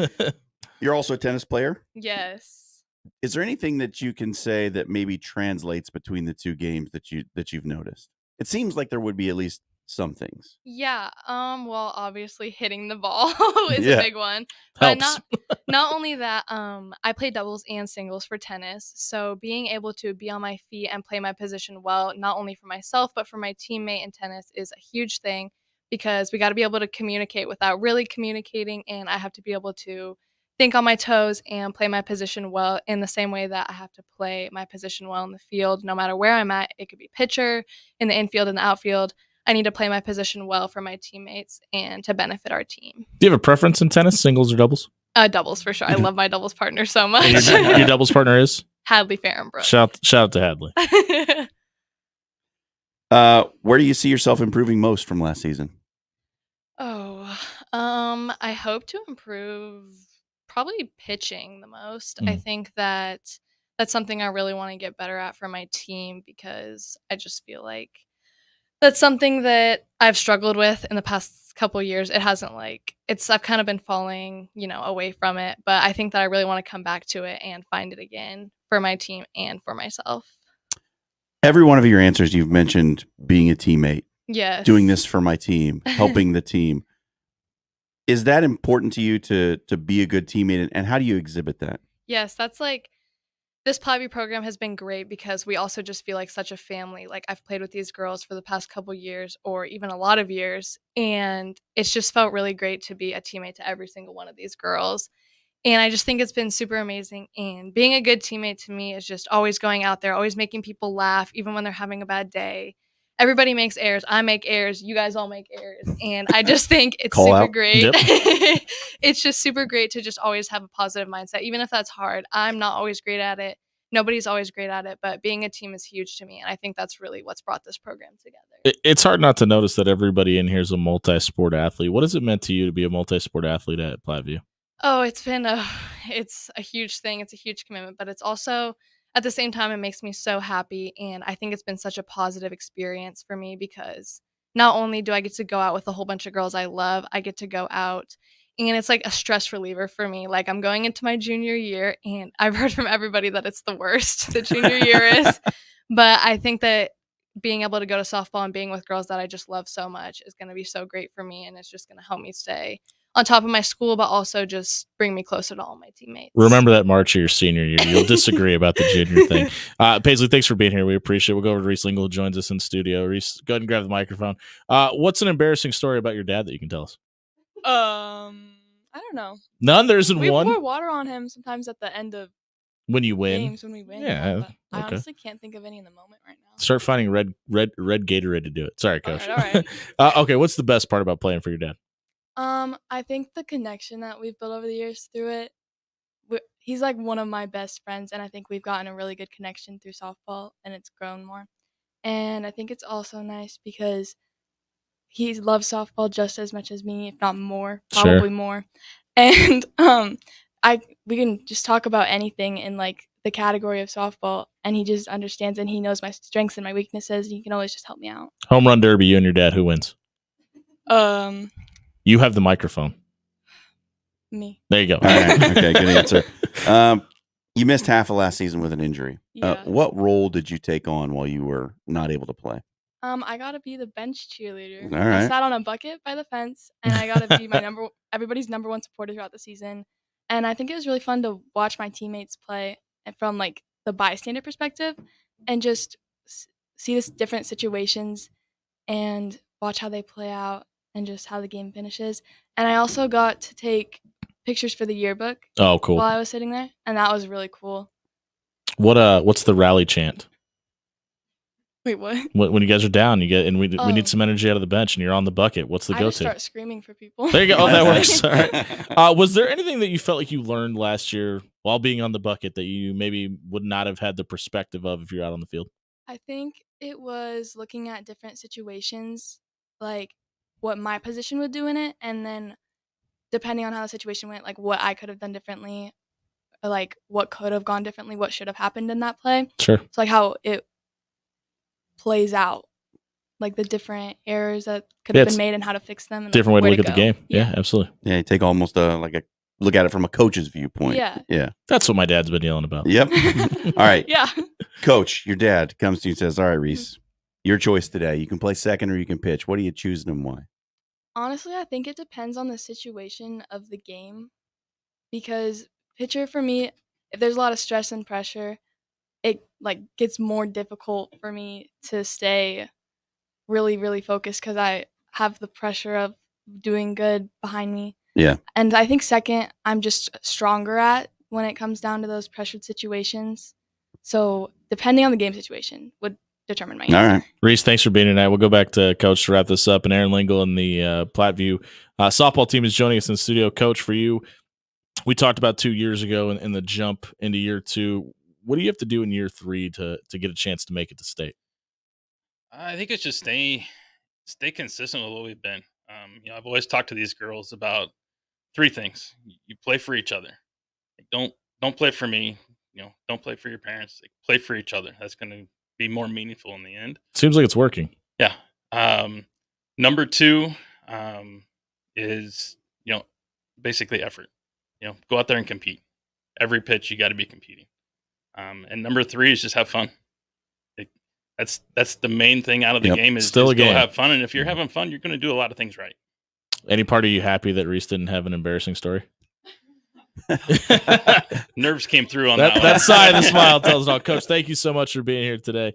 Speaker 1: You're also a tennis player?
Speaker 6: Yes.
Speaker 1: Is there anything that you can say that maybe translates between the 2 games that you've noticed? It seems like there would be at least some things.
Speaker 6: Yeah. Well, obviously hitting the ball is a big one. But not only that, I play doubles and singles for tennis. So being able to be on my feet and play my position well, not only for myself, but for my teammate in tennis is a huge thing because we got to be able to communicate without really communicating. And I have to be able to think on my toes and play my position well in the same way that I have to play my position well in the field, no matter where I'm at. It could be pitcher, in the infield, in the outfield. I need to play my position well for my teammates and to benefit our team.
Speaker 2: Do you have a preference in tennis, singles or doubles?
Speaker 6: Doubles for sure. I love my doubles partner so much.
Speaker 2: Your doubles partner is?
Speaker 6: Hadley Farrenbrook.
Speaker 2: Shout out to Hadley.
Speaker 1: Where do you see yourself improving most from last season?
Speaker 6: I hope to improve probably pitching the most. I think that that's something I really want to get better at for my team because I just feel like that's something that I've struggled with in the past couple of years. It hasn't I've kind of been falling, away from it, but I think that I really want to come back to it and find it again for my team and for myself.
Speaker 1: Every one of your answers, you've mentioned being a teammate.
Speaker 6: Yes.
Speaker 1: Doing this for my team, helping the team. Is that important to you to be a good teammate? And how do you exhibit that?
Speaker 6: Yes, that's this Platteview program has been great because we also just feel like such a family. I've played with these girls for the past couple years or even a lot of years, and it's just felt really great to be a teammate to every single one of these girls. And I just think it's been super amazing. And being a good teammate to me is just always going out there, always making people laugh, even when they're having a bad day. Everybody makes errors. I make errors. You guys all make errors. And I just think it's super great.
Speaker 2: Yep.
Speaker 6: It's just super great to just always have a positive mindset, even if that's hard. I'm not always great at it. Nobody's always great at it, but being a team is huge to me. And I think that's really what's brought this program together.
Speaker 2: It's hard not to notice that everybody in here is a multi-sport athlete. What has it meant to you to be a multi-sport athlete at Platteview?
Speaker 6: Oh, it's a huge thing. It's a huge commitment, but it's also at the same time, it makes me so happy. And I think it's been such a positive experience for me because not only do I get to go out with a whole bunch of girls I love, I get to go out and it's like a stress reliever for me. I'm going into my junior year and I've heard from everybody that it's the worst the junior year is. But I think that being able to go to softball and being with girls that I just love so much is going to be so great for me. And it's just going to help me stay on top of my school, but also just bring me closer to all my teammates.
Speaker 2: Remember that March of your senior year. You'll disagree about the junior thing. Paisley, thanks for being here. We appreciate it. We'll go over to Reese Lingle, who joins us in studio. Reese, go ahead and grab the microphone. What's an embarrassing story about your dad that you can tell us?
Speaker 7: I
Speaker 6: I don't know.
Speaker 2: None. There isn't
Speaker 6: we
Speaker 2: one.
Speaker 6: We pour water on him sometimes at the end of
Speaker 2: when you win.
Speaker 6: Games when we win.
Speaker 2: Yeah.
Speaker 6: But I honestly can't think of any in the moment right now.
Speaker 2: Start finding red Gatorade to do it. Sorry, Coach.
Speaker 6: All right.
Speaker 2: Okay, what's the best part about playing for your dad?
Speaker 6: I think the connection that we've built over the years through it. He's like one of my best friends, and I think we've gotten a really good connection through softball, and it's grown more. And I think it's also nice because he loves softball just as much as me, if not more, probably more. And we can just talk about anything in like the category of softball, and he just understands and he knows my strengths and my weaknesses. And he can always just help me out.
Speaker 2: Home run derby, you and your dad, who wins? You have the microphone.
Speaker 6: Me.
Speaker 2: There you go.
Speaker 1: All right. Okay, good answer. You missed half of last season with an injury.
Speaker 6: Yeah.
Speaker 1: What role did you take on while you were not able to play?
Speaker 6: I got to be the bench cheerleader.
Speaker 1: All right.
Speaker 6: I sat on a bucket by the fence, and I got to be everybody's number one supporter throughout the season. And I think it was really fun to watch my teammates play from like the bystander perspective, and just see this different situations, and watch how they play out, and just how the game finishes. And I also got to take pictures for the yearbook.
Speaker 2: Oh, cool!
Speaker 6: While I was sitting there, and that was really cool.
Speaker 2: What's the rally chant?
Speaker 6: Wait, what?
Speaker 2: When you guys are down, we need some energy out of the bench, and you're on the bucket. What's the go-to?
Speaker 6: I just start screaming for people.
Speaker 2: There you go. Oh, that works. All right. Was there anything that you felt like you learned last year while being on the bucket that you maybe would not have had the perspective of if you're out on the field?
Speaker 6: I think it was looking at different situations, like what my position would do in it, and then depending on how the situation went, like what I could have done differently, or like what could have gone differently, what should have happened in that play.
Speaker 2: Sure.
Speaker 6: So like how it plays out, like the different errors that could have been made and how to fix them. And
Speaker 2: different way to look at the game. Yeah, absolutely.
Speaker 1: Yeah, you take almost like a look at it from a coach's viewpoint.
Speaker 6: Yeah.
Speaker 2: That's what my dad's been yelling about.
Speaker 1: Yep. All right.
Speaker 6: Yeah.
Speaker 1: Coach, your dad comes to you and says, all right, Reese, your choice today. You can play second or you can pitch. What are you choosing and why?
Speaker 6: Honestly, I think it depends on the situation of the game, because pitcher for me, if there's a lot of stress and pressure, it like gets more difficult for me to stay really, really focused because I have the pressure of doing good behind me.
Speaker 1: Yeah.
Speaker 6: And I think second, I'm just stronger at when it comes down to those pressured situations. So depending on the game situation would determine my answer.
Speaker 1: All right.
Speaker 2: Reese, thanks for being here tonight. We'll go back to Coach to wrap this up. And Aaron Lingle and the Platteview softball team is joining us in the studio. Coach, for you, we talked about 2 years ago in the jump into year 2. What do you have to do in year 3 to get a chance to make it to state?
Speaker 4: I think it's just stay consistent with what we've been. I've always talked to these girls about 3 things. You play for each other. Like, don't play for me. Don't play for your parents. Like, play for each other. That's going to be more meaningful in the end.
Speaker 2: Seems like it's working.
Speaker 4: Yeah. Number 2 is basically effort. Go out there and compete. Every pitch you got to be competing. And number 3 is just have fun. That's the main thing out of the game is
Speaker 2: still a game.
Speaker 4: Go have fun. And if you're having fun, you're going to do a lot of things right.
Speaker 2: Any part of you happy that Reese didn't have an embarrassing story?
Speaker 4: Nerves came through on that one.
Speaker 2: That side of the smile tells it all. Coach, thank you so much for being here today.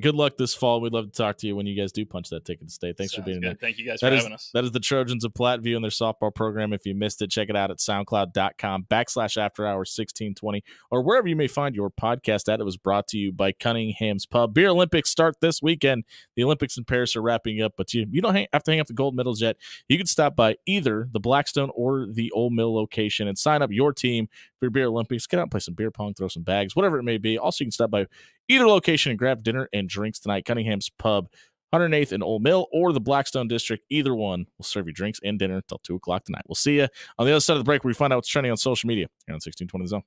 Speaker 2: Good luck this fall. We'd love to talk to you when you guys do punch that ticket to state. Thanks for being here.
Speaker 4: Thank you guys for having us.
Speaker 2: That is the Trojans of Platteview and their softball program. If you missed it, check it out at soundcloud.com/afterhours1620 or wherever you may find your podcast at. It was brought to you by Cunningham's Pub. Beer Olympics start this weekend. The Olympics in Paris are wrapping up, but you don't have to hang up the gold medals yet. You can stop by either the Blackstone or the Old Mill location and sign up your team for your Beer Olympics. Get out and play some beer pong, throw some bags, whatever it may be. Also, you can stop by either location and grab dinner and drinks tonight. Cunningham's Pub, 108th and Old Mill, or the Blackstone District. Either one will serve you drinks and dinner until 2 o'clock tonight. We'll see you on the other side of the break where we find out what's trending on social media here on 1620 The Zone.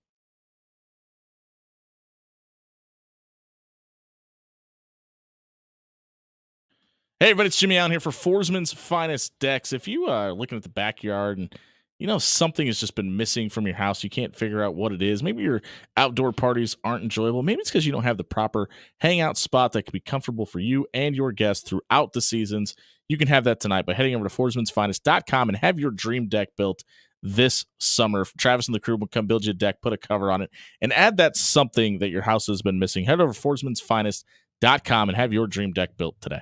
Speaker 2: Hey, everybody, it's Jimmy Allen here for Forsman's Finest Decks. If you are looking at the backyard and something has just been missing from your house, you can't figure out what it is. Maybe your outdoor parties aren't enjoyable. Maybe it's because you don't have the proper hangout spot that can be comfortable for you and your guests throughout the seasons. You can have that tonight by heading over to forsmansfinest.com and have your dream deck built this summer. Travis and the crew will come build you a deck, put a cover on it, and add that something that your house has been missing. Head over to forsmansfinest.com and have your dream deck built today.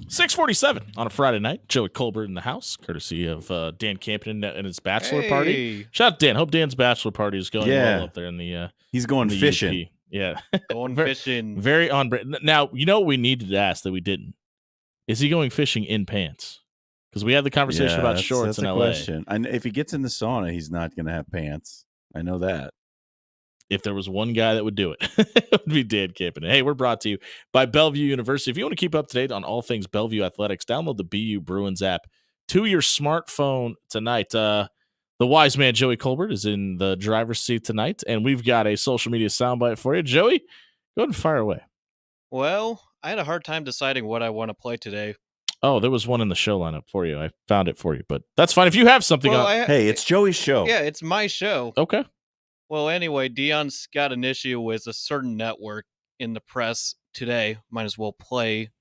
Speaker 2: 6:47 on a Friday night. Joey Colbert in the house, courtesy of Dan Campion and his bachelor party. Shout out to Dan. Hope Dan's bachelor party is going well up there in the.
Speaker 1: He's going fishing.
Speaker 2: UP. Yeah,
Speaker 3: going fishing.
Speaker 2: Very on brand. Now you know what we needed to ask that we didn't. Is he going fishing in pants? Because we had the conversation about shorts in LA.
Speaker 1: Question. And if he gets in the sauna, he's not going to have pants. I know that.
Speaker 2: If there was one guy that would do it, it would be Dan Campion. Hey, we're brought to you by Bellevue University. If you want to keep up to date on all things Bellevue athletics, download the BU Bruins app to your smartphone tonight. The wise man, Joey Colbert, is in the driver's seat tonight, and we've got a social media soundbite for you. Joey, go ahead and fire away.
Speaker 3: Well, I had a hard time deciding what I want to play today.
Speaker 2: Oh, there was one in the show lineup for you. I found it for you, but that's fine. If you have something
Speaker 1: hey, it's Joey's show.
Speaker 3: Yeah, it's my show.
Speaker 2: Okay.
Speaker 3: Well, anyway, Deion's got an issue with a certain network in the press today. Might as well play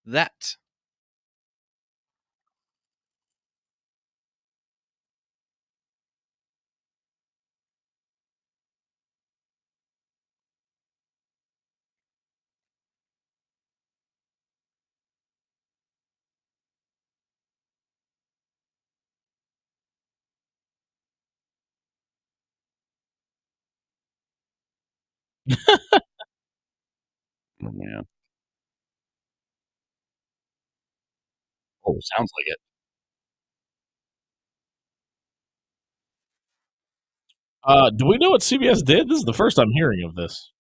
Speaker 3: that.
Speaker 1: Oh, man.
Speaker 7: Oh, sounds like
Speaker 2: it. Do we know what CBS did? This is the first I'm hearing of this.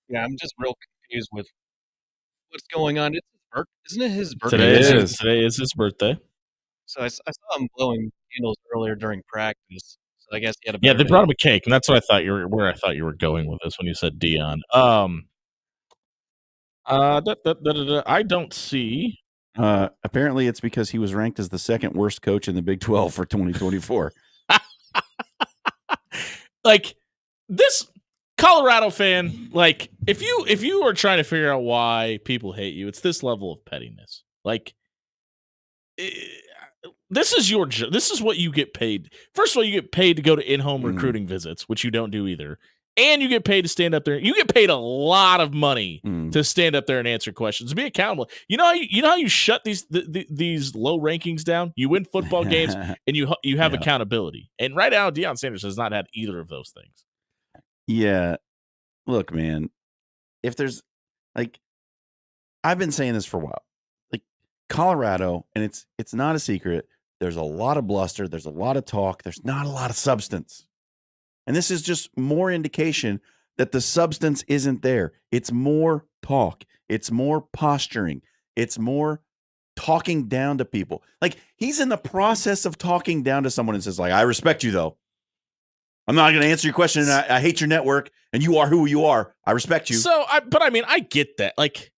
Speaker 3: Yeah, I'm just real confused with what's going on. It's his birthday. Isn't it his birthday?
Speaker 2: Today is his birthday.
Speaker 3: So I saw him blowing candles earlier during practice. So I guess he had a
Speaker 2: they brought him a cake, and that's what I thought you were going with this when you said Deion. I don't see.
Speaker 1: Apparently, it's because he was ranked as the second worst coach in the Big 12 for 2024.
Speaker 2: Like this Colorado fan, like if you are trying to figure out why people hate you, it's this level of pettiness. Like this is your job. This is what you get paid. First of all, you get paid to go to in-home recruiting visits, which you don't do either. And you get paid to stand up there. You get paid a lot of money to stand up there and answer questions, be accountable. You know how you shut these low rankings down? You win football games and you have accountability. And right now, Deion Sanders has not had either of those things.
Speaker 1: Yeah. Look, man, if there's I've been saying this for a while. Like Colorado, and it's not a secret, there's a lot of bluster, there's a lot of talk, there's not a lot of substance. And this is just more indication that the substance isn't there. It's more talk. It's more posturing. It's more talking down to people. Like he's in the process of talking down to someone and says, like, I respect you, though. I'm not going to answer your question. And I hate your network, and you are who you are. I respect you.
Speaker 2: So, I get that. Like,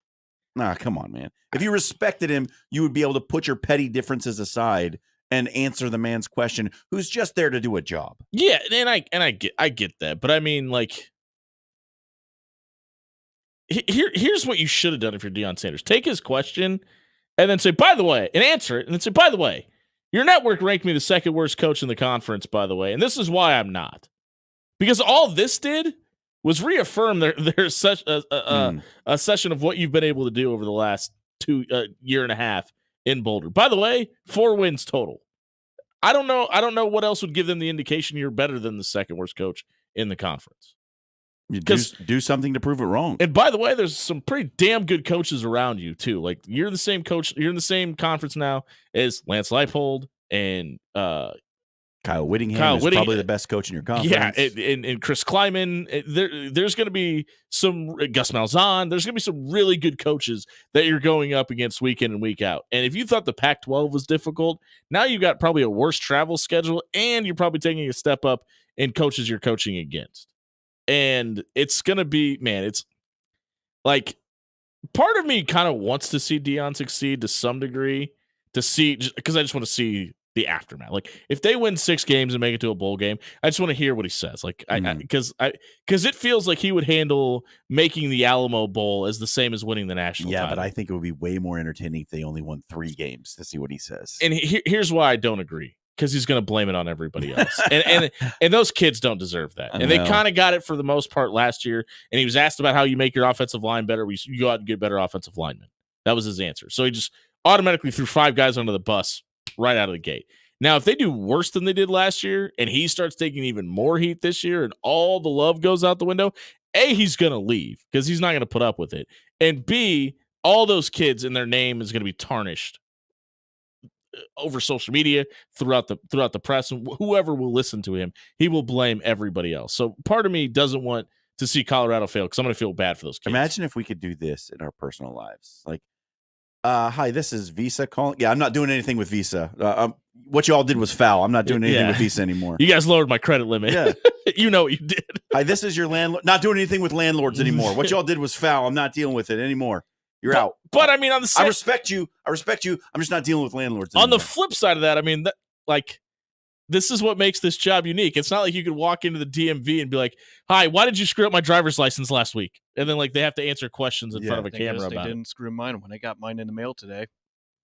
Speaker 1: nah, come on, man. If you respected him, you would be able to put your petty differences aside and answer the man's question, who's just there to do a job.
Speaker 2: Yeah, and I get that, but I mean, like, here's what you should have done if you're Deion Sanders: take his question, and then say, by the way, and answer it, and then say, by the way, your network ranked me the second worst coach in the conference, by the way, and this is why I'm not, because all this did was reaffirm there's such a session of what you've been able to do over the last year and a half. In Boulder. By the way, 4 wins total. I don't know what else would give them the indication you're better than the second worst coach in the conference.
Speaker 1: You do something to prove it wrong.
Speaker 2: And by the way, there's some pretty damn good coaches around you too. Like you're the same coach. You're in the same conference now as Lance Leipold and
Speaker 1: Kyle Whittingham is probably the best coach in your conference.
Speaker 2: Yeah, and Chris Kleiman. There's going to be some Gus Malzahn. There's going to be some really good coaches that you're going up against week in and week out. And if you thought the Pac-12 was difficult, now you've got probably a worse travel schedule, and you're probably taking a step up in coaches you're coaching against. And it's going to be, man, it's like part of me kind of wants to see Deion succeed to some degree, because I just want to see the aftermath. Like if they win 6 games and make it to a bowl game, I just want to hear what he says. Like because it feels like he would handle making the Alamo Bowl as the same as winning the national title.
Speaker 1: But I think it would be way more entertaining if they only won 3 games to see what he says.
Speaker 2: And here's why I don't agree. Because he's going to blame it on everybody else. and those kids don't deserve that. And they kind of got it for the most part last year. And he was asked about how you make your offensive line better. You go out and get better offensive linemen. That was his answer. So he just automatically threw 5 guys under the bus right out of the gate. Now, if they do worse than they did last year and he starts taking even more heat this year and all the love goes out the window, A, he's going to leave because he's not going to put up with it. And B, all those kids and their name is going to be tarnished over social media, throughout the press, and whoever will listen to him, he will blame everybody else. So part of me doesn't want to see Colorado fail because I'm going to feel bad for those kids.
Speaker 1: Imagine if we could do this in our personal lives. Like, hi, this is Visa calling. Yeah, I'm not doing anything with Visa. What you all did was foul. I'm not doing anything with Visa anymore.
Speaker 2: You guys lowered my credit limit.
Speaker 1: Yeah.
Speaker 2: You know what you did.
Speaker 1: Hi, this is your landlord. Not doing anything with landlords anymore. What y'all did was foul. I'm not dealing with it anymore. You're out.
Speaker 2: But I mean, on the side,
Speaker 1: I respect you. I'm just not dealing with landlords
Speaker 2: anymore.
Speaker 1: On the
Speaker 2: flip side of that, I mean, this is what makes this job unique. It's not like you could walk into the DMV and be like, "Hi, why did you screw up my driver's license last week?" And then they have to answer questions in front of a camera about it.
Speaker 3: They didn't screw mine when I got mine in the mail today.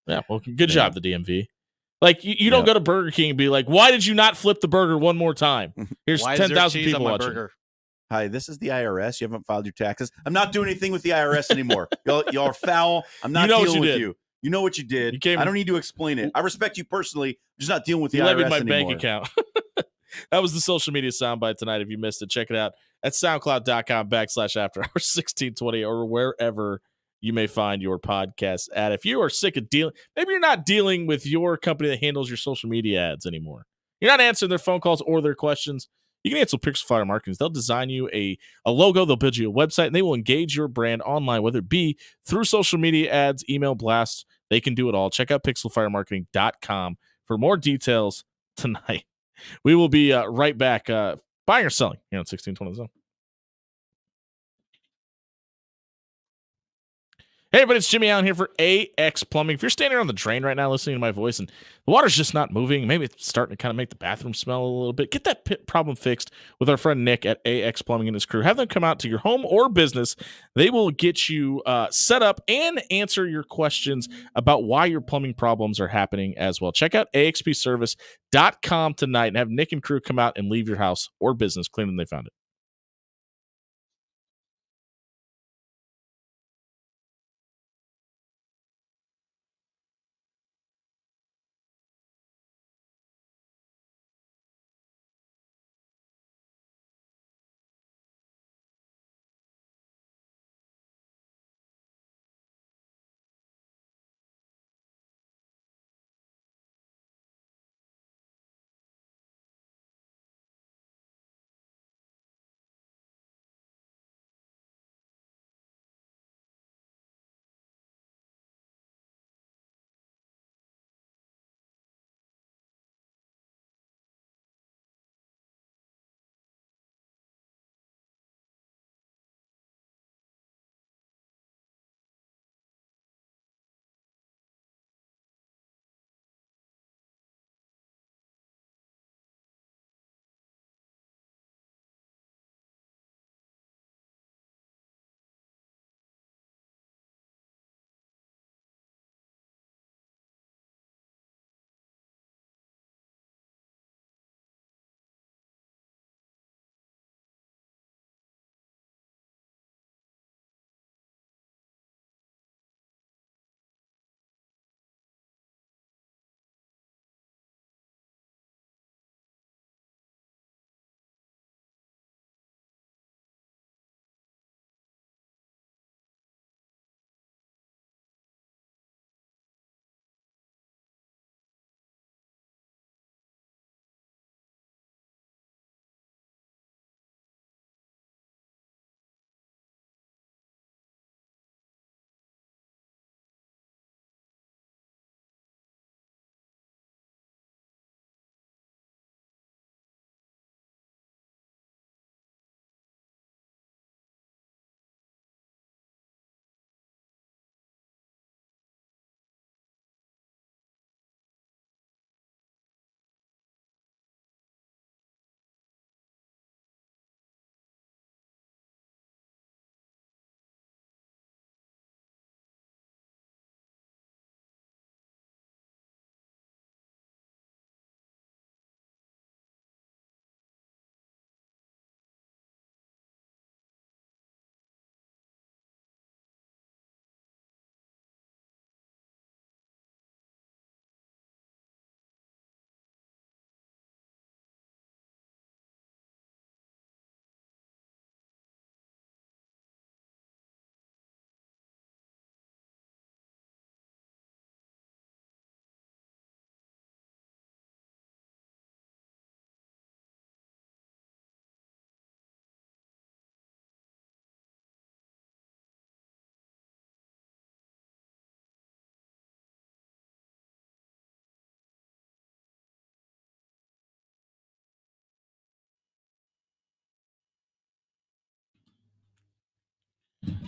Speaker 2: Yeah, well, good job, the DMV. You don't go to Burger King and be like, "Why did you not flip the burger one more time?" Here's 10,000 people watching.
Speaker 3: Burger?
Speaker 1: Hi, this is the IRS. You haven't filed your taxes. I'm not doing anything with the IRS anymore. Y'all are foul. I'm not dealing with you. You know what you did. I don't need to explain it. I respect you personally. I'm just not dealing with the IRS
Speaker 2: anymore.
Speaker 1: You
Speaker 2: my bank account. That was the social media soundbite tonight. If you missed it, check it out at soundcloud.com/afterhours1620 or wherever you may find your podcast at. If you are sick of maybe you're not dealing with your company that handles your social media ads anymore. You're not answering their phone calls or their questions. You can answer Pixel Fire Marketing. They'll design you a logo. They'll build you a website, and they will engage your brand online, whether it be through social media ads, email blasts. They can do it all. Check out pixelfiremarketing.com for more details tonight. We will be right back buying or selling here on 1620 Zone. Hey, everybody, it's Jimmy Allen here for AX Plumbing. If you're standing on the drain right now listening to my voice and the water's just not moving, maybe it's starting to kind of make the bathroom smell a little bit, get that problem fixed with our friend Nick at AX Plumbing and his crew. Have them come out to your home or business. They will get you set up and answer your questions about why your plumbing problems are happening as well. Check out axpservice.com tonight and have Nick and crew come out and leave your house or business cleaner than they found it.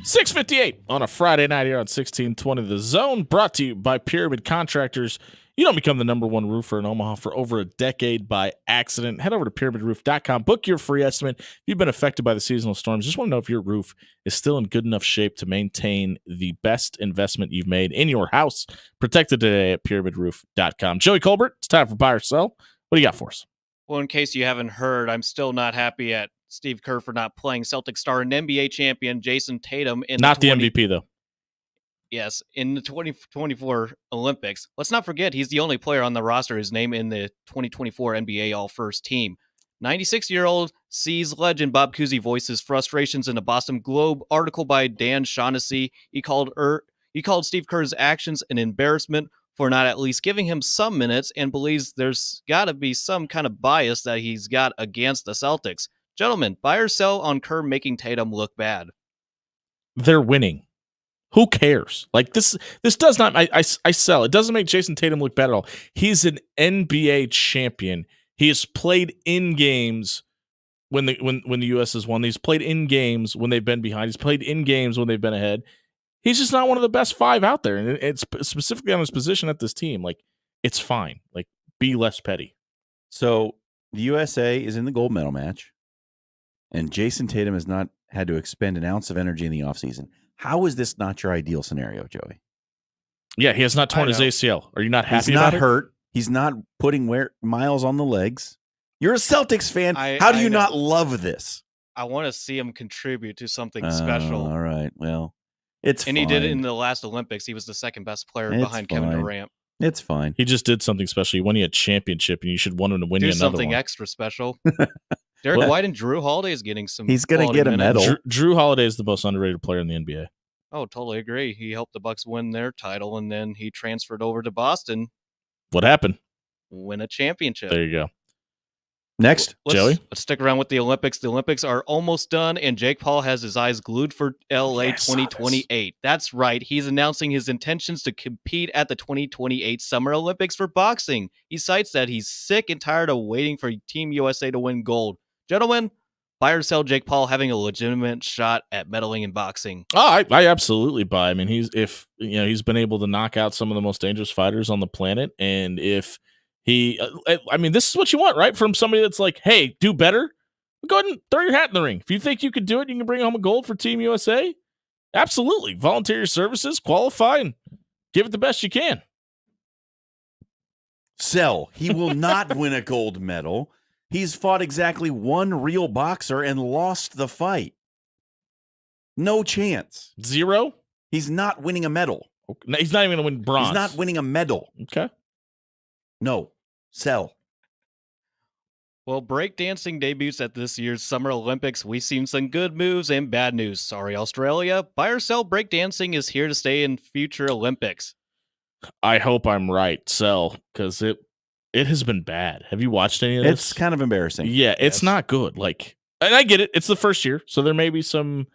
Speaker 2: 6:58 on a Friday night here on 1620 The Zone, brought to you by Pyramid Contractors. You don't become the number one roofer in Omaha for over a decade by accident. Head over to pyramidroof.com. Book your free estimate. If you've been affected by the seasonal storms, just want to know if your roof is still in good enough shape to maintain the best investment you've made in your house. Protected today at pyramidroof.com. Joey Colbert, it's time for Buy or Sell. What do you got for us?
Speaker 3: Well, in case you haven't heard, I'm still not happy at Steve Kerr for not playing Celtic star and NBA champion Jayson Tatum in
Speaker 2: not the MVP, though.
Speaker 3: Yes, in the 2024 Olympics. Let's not forget he's the only player on the roster who's named in the 2024 NBA All-First team. 96-year-old C's legend Bob Cousy voices frustrations in a Boston Globe article by Dan Shaughnessy. He called Steve Kerr's actions an embarrassment for not at least giving him some minutes and believes there's got to be some kind of bias that he's got against the Celtics. Gentlemen, buy or sell on Kerr making Tatum look bad?
Speaker 2: They're winning. Who cares? Like this does not. I sell. It doesn't make Jayson Tatum look bad at all. He's an NBA champion. He has played in games when the U.S. has won. He's played in games when they've been behind. He's played in games when they've been ahead. He's just not one of the best five out there, and it's specifically on his position at this team. Like, it's fine. Like, be less petty.
Speaker 1: So the USA is in the gold medal match, and Jayson Tatum has not had to expend an ounce of energy in the offseason. How is this not your ideal scenario, Joey?
Speaker 2: Yeah, he has not torn his ACL. Are you not happy?
Speaker 1: He's not
Speaker 2: about
Speaker 1: hurt. He's not putting miles on the legs. You're a Celtics fan. How do you not love this?
Speaker 3: I want to see him contribute to something special.
Speaker 1: All right. Well, it's
Speaker 3: and
Speaker 1: fine.
Speaker 3: He did it in the last Olympics. He was the second best player behind Kevin Durant.
Speaker 1: It's fine.
Speaker 2: He just did something special. He won you a championship, and you should want him to win you another one.
Speaker 3: Do something extra special. Derek White and Drew Holiday is getting some.
Speaker 1: He's going to get a medal.
Speaker 2: Drew Holiday is the most underrated player in the NBA.
Speaker 3: Oh, totally agree. He helped the Bucks win their title, and then he transferred over to Boston.
Speaker 2: What happened?
Speaker 3: Win a championship.
Speaker 2: There you go.
Speaker 1: Next,
Speaker 2: Joey.
Speaker 3: Let's stick around with the Olympics. The Olympics are almost done, and Jake Paul has his eyes glued for LA 2028. That's right. He's announcing his intentions to compete at the 2028 Summer Olympics for boxing. He cites that he's sick and tired of waiting for Team USA to win gold. Gentlemen, buy or sell Jake Paul having a legitimate shot at medaling in boxing?
Speaker 2: Oh, I absolutely buy. I mean, he's been able to knock out some of the most dangerous fighters on the planet, and if this is what you want, right? From somebody that's like, hey, do better. Go ahead and throw your hat in the ring. If you think you could do it, you can bring home a gold for Team USA. Absolutely. Volunteer your services, qualify, and give it the best you can.
Speaker 1: Sell. He will not win a gold medal. He's fought exactly one real boxer and lost the fight. No chance.
Speaker 2: Zero?
Speaker 1: He's not winning a medal.
Speaker 2: Okay. He's not even going to win bronze.
Speaker 1: He's not winning a medal.
Speaker 2: Okay.
Speaker 1: No. Sell.
Speaker 3: Well, breakdancing debuts at this year's Summer Olympics. We've seen some good moves and bad news. Sorry, Australia. Buy or sell, breakdancing is here to stay in future Olympics.
Speaker 2: I hope I'm right. Sell, because it has been bad. Have you watched any of this?
Speaker 1: It's kind of embarrassing.
Speaker 2: Yeah, it's not good. And I get it. It's the first year, so there may be some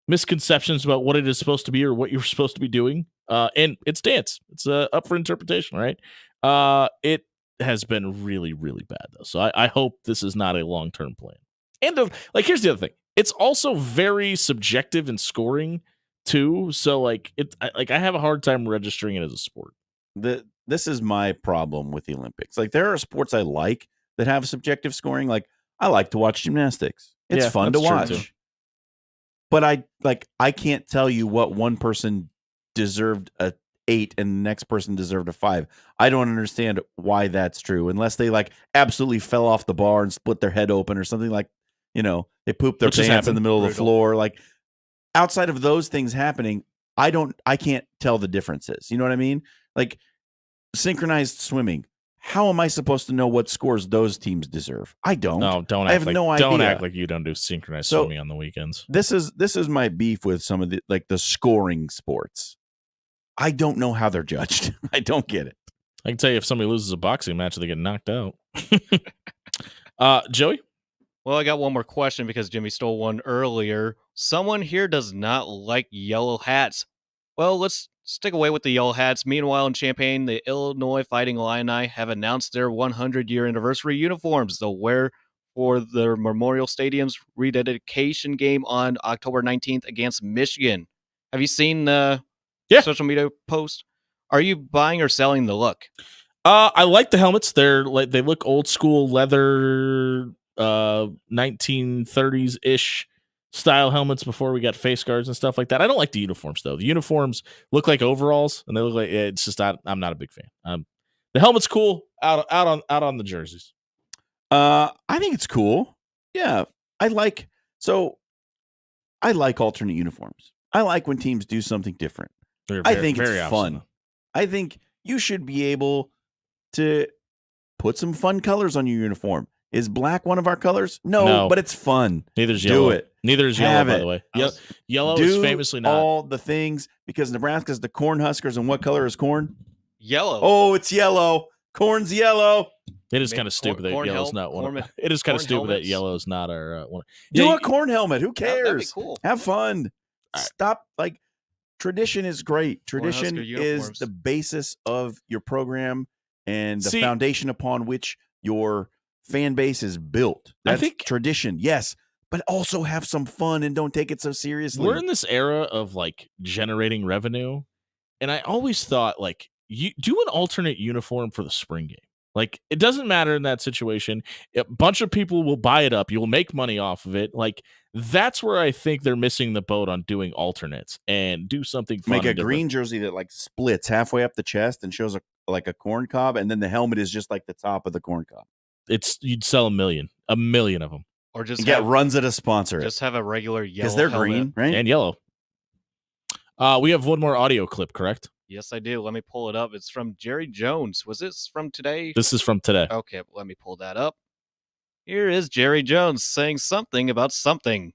Speaker 2: misconceptions about what it is supposed to be or what you're supposed to be doing. And it's dance. It's up for interpretation, right? It has been really, really bad, though. So I hope this is not a long-term plan. And here's the other thing. It's also very subjective in scoring, too. So I have a hard time registering it as a sport.
Speaker 1: This is my problem with the Olympics. There are sports I like that have subjective scoring. I like to watch gymnastics. It's fun to watch. But I can't tell you what one person deserved a 8 and the next person deserved a 5. I don't understand why that's true unless they absolutely fell off the bar and split their head open or something they pooped their pants in the middle of the floor. Outside of those things happening, I can't tell the differences. You know what I mean? Synchronized swimming. How am I supposed to know what scores those teams deserve? I don't.
Speaker 2: No, don't. I have no idea. Don't act like you don't do synchronized swimming on the weekends.
Speaker 1: This is my beef with some of the scoring sports. I don't know how they're judged. I don't get it.
Speaker 2: I can tell you if somebody loses a boxing match, they get knocked out. Joey?
Speaker 3: Well, I got one more question because Jimmy stole one earlier. Someone here does not like yellow hats. Well, let's stick away with the yellow hats. Meanwhile, in Champaign, the Illinois Fighting Illini have announced their 100-year anniversary uniforms. They'll wear for the Memorial Stadium's rededication game on October 19th against Michigan. Have you seen the social media post? Are you buying or selling the look?
Speaker 2: I like the helmets. They look old school leather, 1930s ish style helmets before we got face guards and stuff like that. I don't like the uniforms though. The uniforms look like overalls, and they look like it's just I'm not a big fan. The helmet's cool out on the jerseys.
Speaker 1: I think it's cool. Yeah, I like alternate uniforms. I like when teams do something different. I think it's fun. I think you should be able to put some fun colors on your uniform. Is black one of our colors? No, but it's fun.
Speaker 2: Neither's yellow.
Speaker 1: Do it.
Speaker 2: Neither's yellow, by the way. Yellow is famously not.
Speaker 1: All the things, because Nebraska's the Cornhuskers, and what color is corn?
Speaker 3: Yellow.
Speaker 1: Oh, it's yellow. Corn's yellow.
Speaker 2: It is kind of stupid that yellow's not one. It is kind of stupid that yellow's not our one.
Speaker 1: Do a corn helmet. Who cares?
Speaker 3: That'd be cool.
Speaker 1: Have fun. Stop. Tradition is great. Tradition is the basis of your program and the foundation upon which your fan base is built. That's tradition, yes, but also have some fun and don't take it so seriously.
Speaker 2: We're in this era of generating revenue, and I always thought you do an alternate uniform for the spring game. It doesn't matter in that situation. A bunch of people will buy it up. You'll make money off of it. That's where I think they're missing the boat on doing alternates and do something fun.
Speaker 1: Make a green jersey that splits halfway up the chest and shows a corn cob, and then the helmet is just the top of the corn cob.
Speaker 2: You'd sell a million of them,
Speaker 3: or just
Speaker 1: get runs at a sponsor.
Speaker 3: Just have a regular yellow
Speaker 1: because they're
Speaker 3: helmet.
Speaker 1: green, right?
Speaker 2: And yellow. We have one more audio clip, correct?
Speaker 3: Yes, I do. Let me pull it up. It's from Jerry Jones. Was this from today?
Speaker 2: This is from today.
Speaker 3: Okay, let me pull that up. Here is Jerry Jones saying something about something.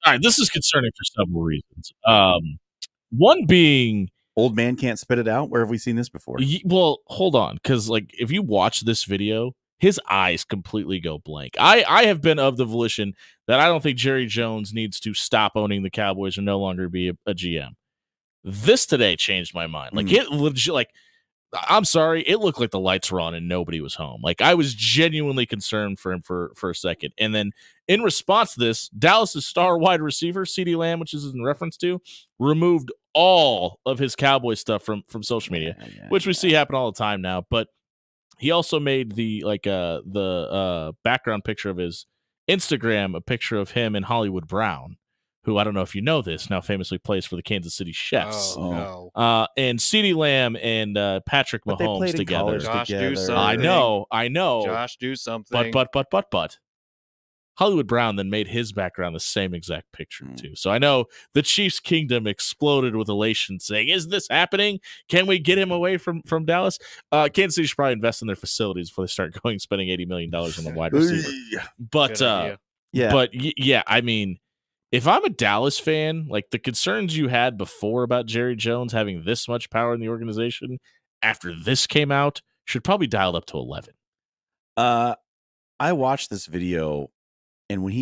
Speaker 2: All right, this is concerning for several reasons. One being,
Speaker 1: old man can't spit it out. Where have we seen this before?
Speaker 2: Well, hold on, because if you watch this video, his eyes completely go blank. I have been of the volition that I don't think Jerry Jones needs to stop owning the Cowboys and no longer be a GM. This today changed my mind. It legit, I'm sorry, it looked like the lights were on and nobody was home. I was genuinely concerned for him for a second. And then in response to this, Dallas's star wide receiver, CeeDee Lamb, which is in reference to, removed all of his Cowboy stuff from social media, which we see happen all the time now. But he also made the background picture of his Instagram, a picture of him and Hollywood Brown, who I don't know if you know this, now famously plays for the Kansas City Chiefs.
Speaker 3: Oh, no.
Speaker 2: And CeeDee Lamb and Patrick Mahomes together.
Speaker 3: Josh, do something.
Speaker 2: I know.
Speaker 3: Josh, do something.
Speaker 2: But Hollywood Brown then made his background the same exact picture too. So I know the Chiefs kingdom exploded with elation, saying, "Is this happening? Can we get him away from Dallas?" Kansas City should probably invest in their facilities before they start spending $80 million on the wide receiver. But I mean, if I'm a Dallas fan, the concerns you had before about Jerry Jones having this much power in the organization after this came out should probably dial up to 11.
Speaker 1: I watched this video, and when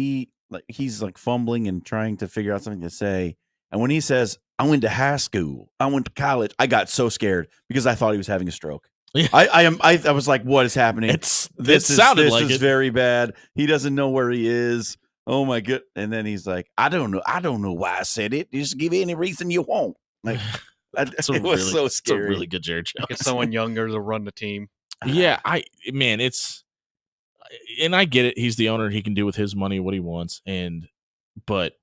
Speaker 1: he's fumbling and trying to figure out something to say, and when he says, "I went to high school, I went to college," I got so scared because I thought he was having a stroke. I was like, "What is happening?" This is very bad. He doesn't know where he is. Oh my good! And then he's like, "I don't know why I said it. Just give any reason you want." It was so scary.
Speaker 2: It's a really good Jerry Jones.
Speaker 3: Get someone younger to run the team.
Speaker 2: Yeah, and I get it. He's the owner. He can do with his money what he wants. But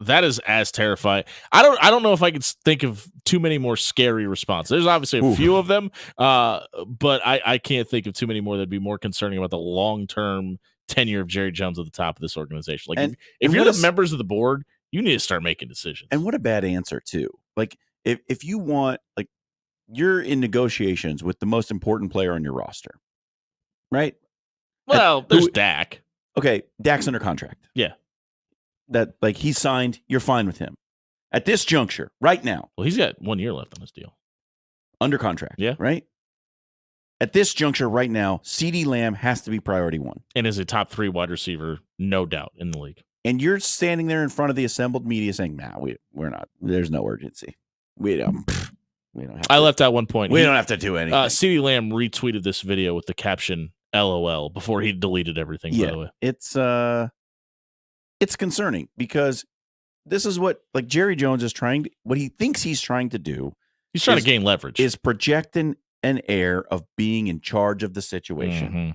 Speaker 2: that is as terrifying. I don't know if I could think of too many more scary responses. There's obviously a few of them, but I can't think of too many more that'd be more concerning about the long-term tenure of Jerry Jones at the top of this organization. If you're the members of the board, you need to start making decisions.
Speaker 1: And what a bad answer too. If you want you're in negotiations with the most important player on your roster, right?
Speaker 2: Well, there's Dak.
Speaker 1: Okay, Dak's under contract.
Speaker 2: Yeah.
Speaker 1: That, like, he's signed. You're fine with him. At this juncture, right now.
Speaker 2: Well, he's got 1 year left on his deal.
Speaker 1: Under contract.
Speaker 2: Yeah.
Speaker 1: Right? At this juncture right now, CeeDee Lamb has to be priority one.
Speaker 2: And is a top 3 wide receiver, no doubt, in the league.
Speaker 1: And you're standing there in front of the assembled media saying, nah, we're not. There's no urgency. We don't have
Speaker 2: I left out one point.
Speaker 1: We don't have to do anything.
Speaker 2: CeeDee Lamb retweeted this video with the caption LOL before he deleted everything, by the way.
Speaker 1: It's concerning because this is what, like, Jerry Jones is what he thinks he's trying to do.
Speaker 2: He's trying to gain leverage.
Speaker 1: Is projecting an air of being in charge of the situation.
Speaker 2: Mm-hmm.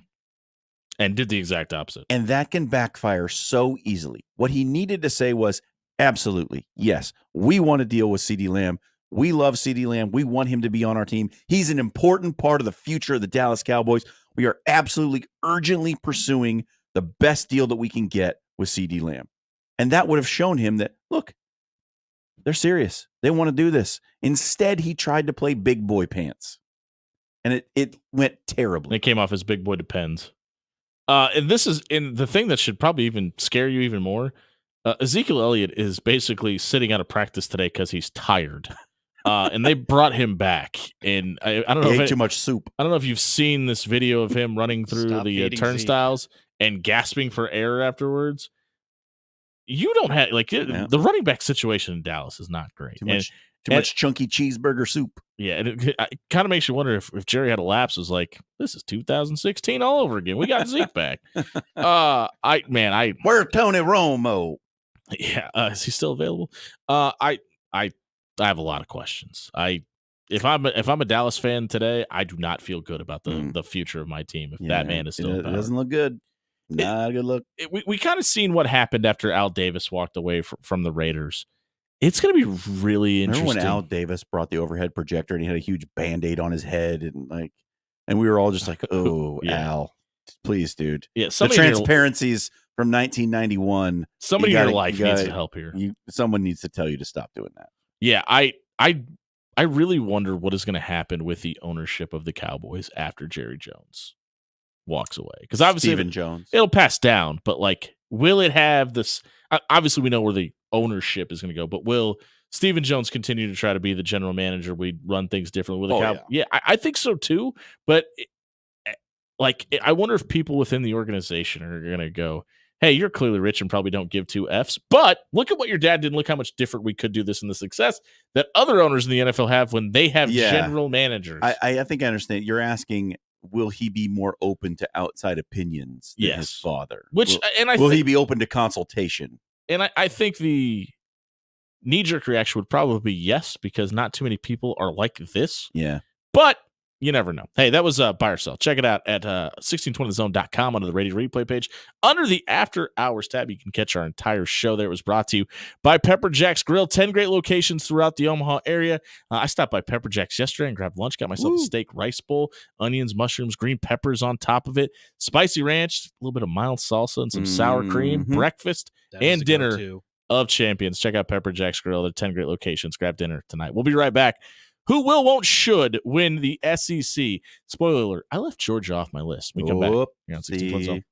Speaker 2: And did the exact opposite.
Speaker 1: And that can backfire so easily. What he needed to say was, absolutely, yes, we want to deal with CeeDee Lamb. We love CeeDee Lamb. We want him to be on our team. He's an important part of the future of the Dallas Cowboys. We are absolutely urgently pursuing the best deal that we can get with CeeDee Lamb. And that would have shown him that, look, they're serious. They want to do this. Instead, he tried to play big boy pants. And it went terribly.
Speaker 2: It came off as big boy depends. And this is the thing that should probably even scare you even more. Ezekiel Elliott is basically sitting out of practice today because he's tired. And they brought him back. And I don't know
Speaker 1: he
Speaker 2: if
Speaker 1: ate too much soup.
Speaker 2: I don't know if you've seen this video of him running through the turnstiles and gasping for air afterwards. You don't have the running back situation in Dallas is not great.
Speaker 1: Too much chunky cheeseburger soup.
Speaker 2: Yeah, and it kind of makes you wonder if Jerry had a lapse. Was like, this is 2016 all over again. We got Zeke back.
Speaker 1: Where's Tony Romo?
Speaker 2: Yeah, is he still available? I have a lot of questions. If I'm a Dallas fan today, I do not feel good about the future of my team. If that man is still,
Speaker 1: it doesn't look good. Not a good look.
Speaker 2: We kind of seen what happened after Al Davis walked away from the Raiders. It's going to be really interesting.
Speaker 1: Remember when Al Davis brought the overhead projector and he had a huge Band-Aid on his head and we were all just like, oh, yeah. Al, please, dude.
Speaker 2: Yeah,
Speaker 1: the transparencies from 1991.
Speaker 2: Somebody in your life needs to help here.
Speaker 1: Someone needs to tell you to stop doing that.
Speaker 2: Yeah, I really wonder what is going to happen with the ownership of the Cowboys after Jerry Jones walks away. Because obviously
Speaker 1: Stephen Jones,
Speaker 2: it'll pass down, but will it have this? Obviously, we know where the ownership is going to go, but will Stephen Jones continue to try to be the general manager? We run things differently with the Cowboys. Yeah, I think so too. But I wonder if people within the organization are going to go, hey, you're clearly rich and probably don't give two Fs, but look at what your dad did and look how much different we could do this and the success that other owners in the NFL have when they have general managers.
Speaker 1: I think I understand. You're asking, will he be more open to outside opinions than his father? Will he be open to consultation?
Speaker 2: And I think the knee-jerk reaction would probably be yes, because not too many people are like this.
Speaker 1: Yeah.
Speaker 2: But you never know. Hey, that was Buy or Sell. Check it out at 1620thezone.com under the radio replay page. Under the After Hours tab, you can catch our entire show there. It was brought to you by Pepper Jack's Grill. 10 great locations throughout the Omaha area. I stopped by Pepper Jack's yesterday and grabbed lunch. Got myself a steak rice bowl, onions, mushrooms, green peppers on top of it, spicy ranch, a little bit of mild salsa, and some sour cream. Breakfast and dinner of champions. Check out Pepper Jack's Grill. There are 10 great locations. Grab dinner tonight. We'll be right back. Who will, won't, should win the SEC? Spoiler alert, I left Georgia off my list. We come back. You're on 16 Zone.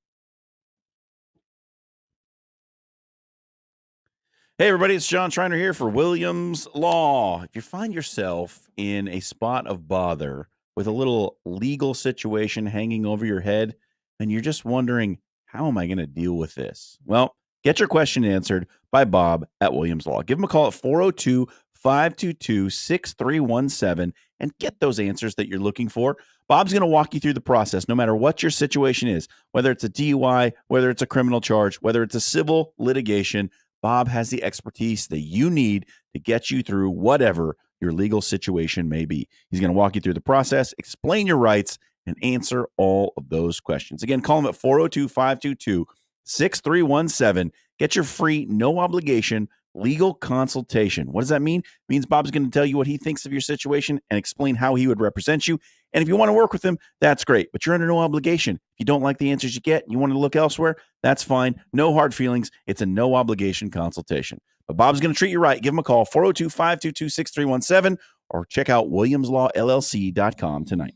Speaker 1: Hey, everybody, it's John Schreiner here for Williams Law. If you find yourself in a spot of bother with a little legal situation hanging over your head, and you're just wondering, how am I going to deal with this? Well, get your question answered by Bob at Williams Law. Give him a call at 402-522-6317 and get those answers that you're looking for. Bob's going to walk you through the process, no matter what your situation is, whether it's a DUI, whether it's a criminal charge, whether it's a civil litigation. Bob has the expertise that you need to get you through whatever your legal situation may be. He's going to walk you through the process, explain your rights, and answer all of those questions. Again, call him at 402-522-6317. Get your free, no obligation legal consultation. What does that mean? It means Bob's going to tell you what he thinks of your situation and explain how he would represent you. And if you want to work with him, that's great. But you're under no obligation. If you don't like the answers you get and you want to look elsewhere, that's fine. No hard feelings. It's a no obligation consultation. But Bob's going to treat you right. Give him a call, 402-522-6317, or check out williamslawllc.com tonight.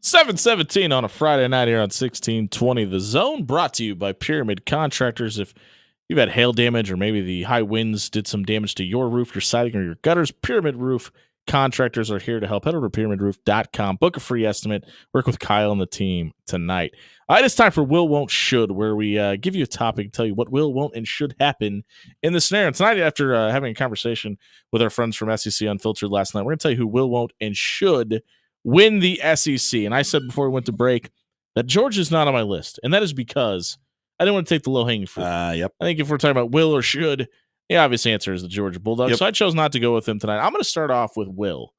Speaker 2: $7:17 on a Friday night here on 1620 The Zone, brought to you by Pyramid Contractors. If you've had hail damage or maybe the high winds did some damage to your roof, your siding, or your gutters, Pyramid Roof Contractors are here to help. Head over to pyramidroof.com. Book a free estimate. Work with Kyle and the team tonight. It is time for Will, Won't, Should, where we give you a topic and tell you what will, won't, and should happen in the scenario. And tonight, after having a conversation with our friends from SEC Unfiltered last night, we're going to tell you who will, won't, and should win the SEC. And I said before we went to break that Georgia's not on my list. And that is because I didn't want to take the low-hanging fruit.
Speaker 1: Yep.
Speaker 2: I think if we're talking about will or should, the obvious answer is the Georgia Bulldogs. Yep. So I chose not to go with them tonight. I'm going to start off with Will.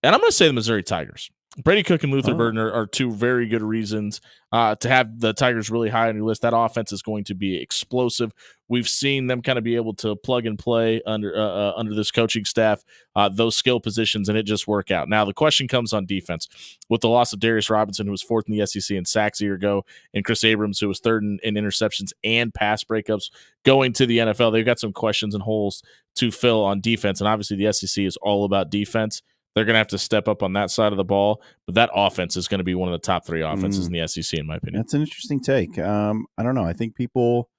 Speaker 2: And I'm going to say the Missouri Tigers. Brady Cook and Luther Burden are two very good reasons to have the Tigers really high on your list. That offense is going to be explosive. We've seen them kind of be able to plug and play under this coaching staff, those skill positions, and it just work out. Now, the question comes on defense. With the loss of Darius Robinson, who was fourth in the SEC in sacks a year ago, and Chris Abrams, who was third in interceptions and pass breakups, going to the NFL, they've got some questions and holes to fill on defense. And obviously, the SEC is all about defense. They're going to have to step up on that side of the ball, but that offense is going to be one of the top 3 offenses in the SEC, in my opinion.
Speaker 1: That's an interesting take. I don't know. I think people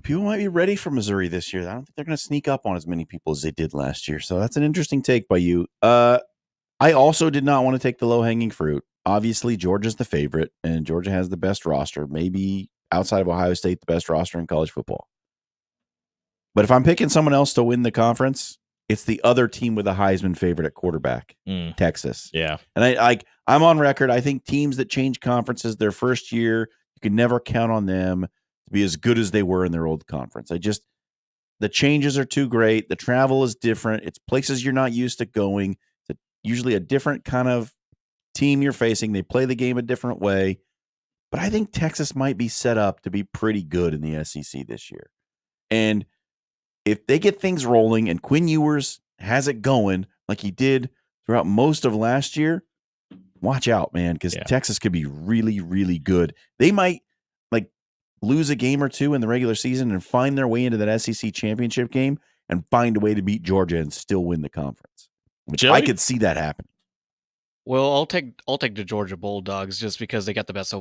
Speaker 1: might be ready for Missouri this year. I don't think they're going to sneak up on as many people as they did last year. So that's an interesting take by you. I also did not want to take the low-hanging fruit. Obviously, Georgia's the favorite, and Georgia has the best roster, maybe outside of Ohio State, the best roster in college football. But if I'm picking someone else to win the conference, it's the other team with a Heisman favorite at quarterback, Texas.
Speaker 2: Yeah.
Speaker 1: And I'm on record. I think teams that change conferences their first year, you can never count on them to be as good as they were in their old conference. The changes are too great. The travel is different. It's places you're not used to going. It's usually a different kind of team you're facing. They play the game a different way. But I think Texas might be set up to be pretty good in the SEC this year. And if they get things rolling and Quinn Ewers has it going like he did throughout most of last year, watch out, man, because Texas could be really, really good. They might lose a game or two in the regular season and find their way into that SEC championship game and find a way to beat Georgia and still win the conference. I could see that happening.
Speaker 3: Well, I'll take the Georgia Bulldogs just because they got the best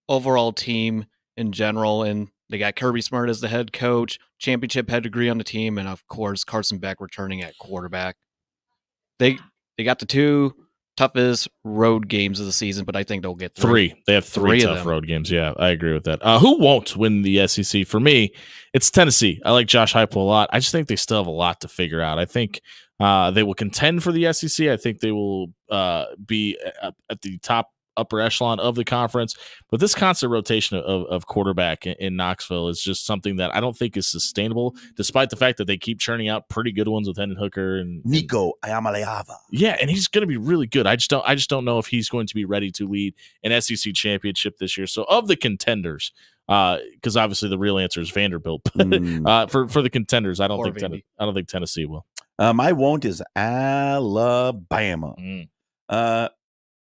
Speaker 3: overall team in general, and they got Kirby Smart as the head coach, championship pedigree on the team, and of course Carson Beck returning at quarterback. They got the 2 toughest road games of the season, but I think they'll get 3.
Speaker 2: They have 3 tough road games. Yeah, I agree with that. Who won't win the SEC? For me, it's Tennessee. I like Josh Heupel a lot. I just think they still have a lot to figure out. I think they will contend for the SEC. I think they will be at the upper echelon of the conference. But this constant rotation of quarterback in Knoxville is just something that I don't think is sustainable, despite the fact that they keep churning out pretty good ones with Hendon Hooker and
Speaker 1: Nico Iamaleava.
Speaker 2: Yeah, and he's going to be really good. I just don't know if he's going to be ready to lead an SEC championship this year. So of the contenders, because obviously the real answer is Vanderbilt. For the contenders, I don't think Tennessee will.
Speaker 1: My won't is Alabama.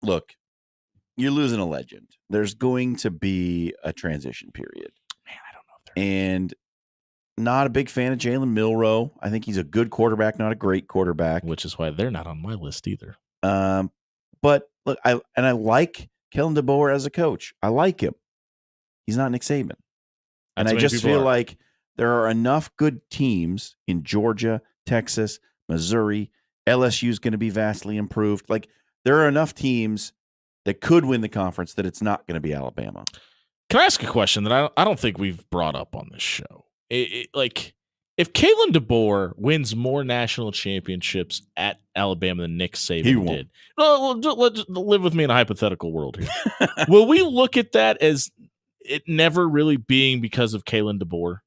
Speaker 1: Look, you're losing a legend. There's going to be a transition period.
Speaker 2: Man, I don't know if
Speaker 1: and not a big fan of Jalen Milroe. I think he's a good quarterback, not a great quarterback.
Speaker 2: Which is why they're not on my list either.
Speaker 1: But look, I like Kellen DeBoer as a coach. I like him. He's not Nick Saban. And I just feel like there are enough good teams in Georgia, Texas, Missouri. LSU is going to be vastly improved. Like, there are enough teams that could win the conference that it's not going to be Alabama.
Speaker 2: Can I ask a question that I don't think we've brought up on this show? Like, if Kalen DeBoer wins more national championships at Alabama than Nick Saban did, let's live with me in a hypothetical world here. Will we look at that as it never really being because of Kalen DeBoer?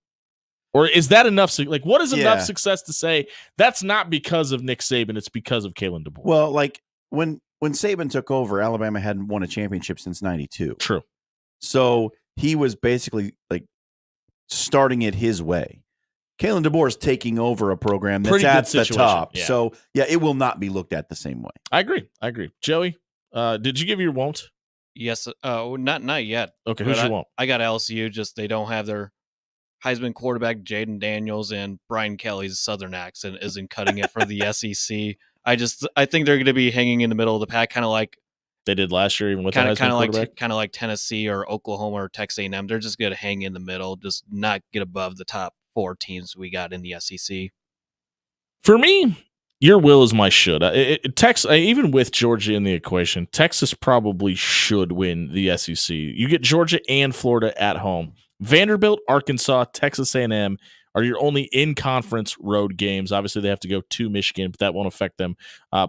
Speaker 2: Or is that enough? Like, what is enough success to say that's not because of Nick Saban, it's because of Kalen DeBoer?
Speaker 1: Well, like, when Saban took over, Alabama hadn't won a championship since '92.
Speaker 2: True.
Speaker 1: So he was basically like starting it his way. Kalen DeBoer is taking over a program that's at the top. Yeah. So, yeah, it will not be looked at the same way.
Speaker 2: I agree. Joey, did you give your won't?
Speaker 3: Yes. Not yet.
Speaker 2: Okay, who's your won't?
Speaker 3: I got LSU. Just they don't have their Heisman quarterback Jaden Daniels, and Brian Kelly's Southern accent isn't cutting it for the SEC. I think they're going to be hanging in the middle of the pack, kind of like
Speaker 2: they did last year, even with kind
Speaker 3: of like Tennessee or Oklahoma or Texas A&M. They're just going to hang in the middle, just not get above the top 4 teams we got in the SEC.
Speaker 2: For me, your will is my should. Texas, even with Georgia in the equation, Texas probably should win the SEC. You get Georgia and Florida at home. Vanderbilt, Arkansas, Texas A&M are your only in-conference road games. Obviously, they have to go to Michigan, but that won't affect them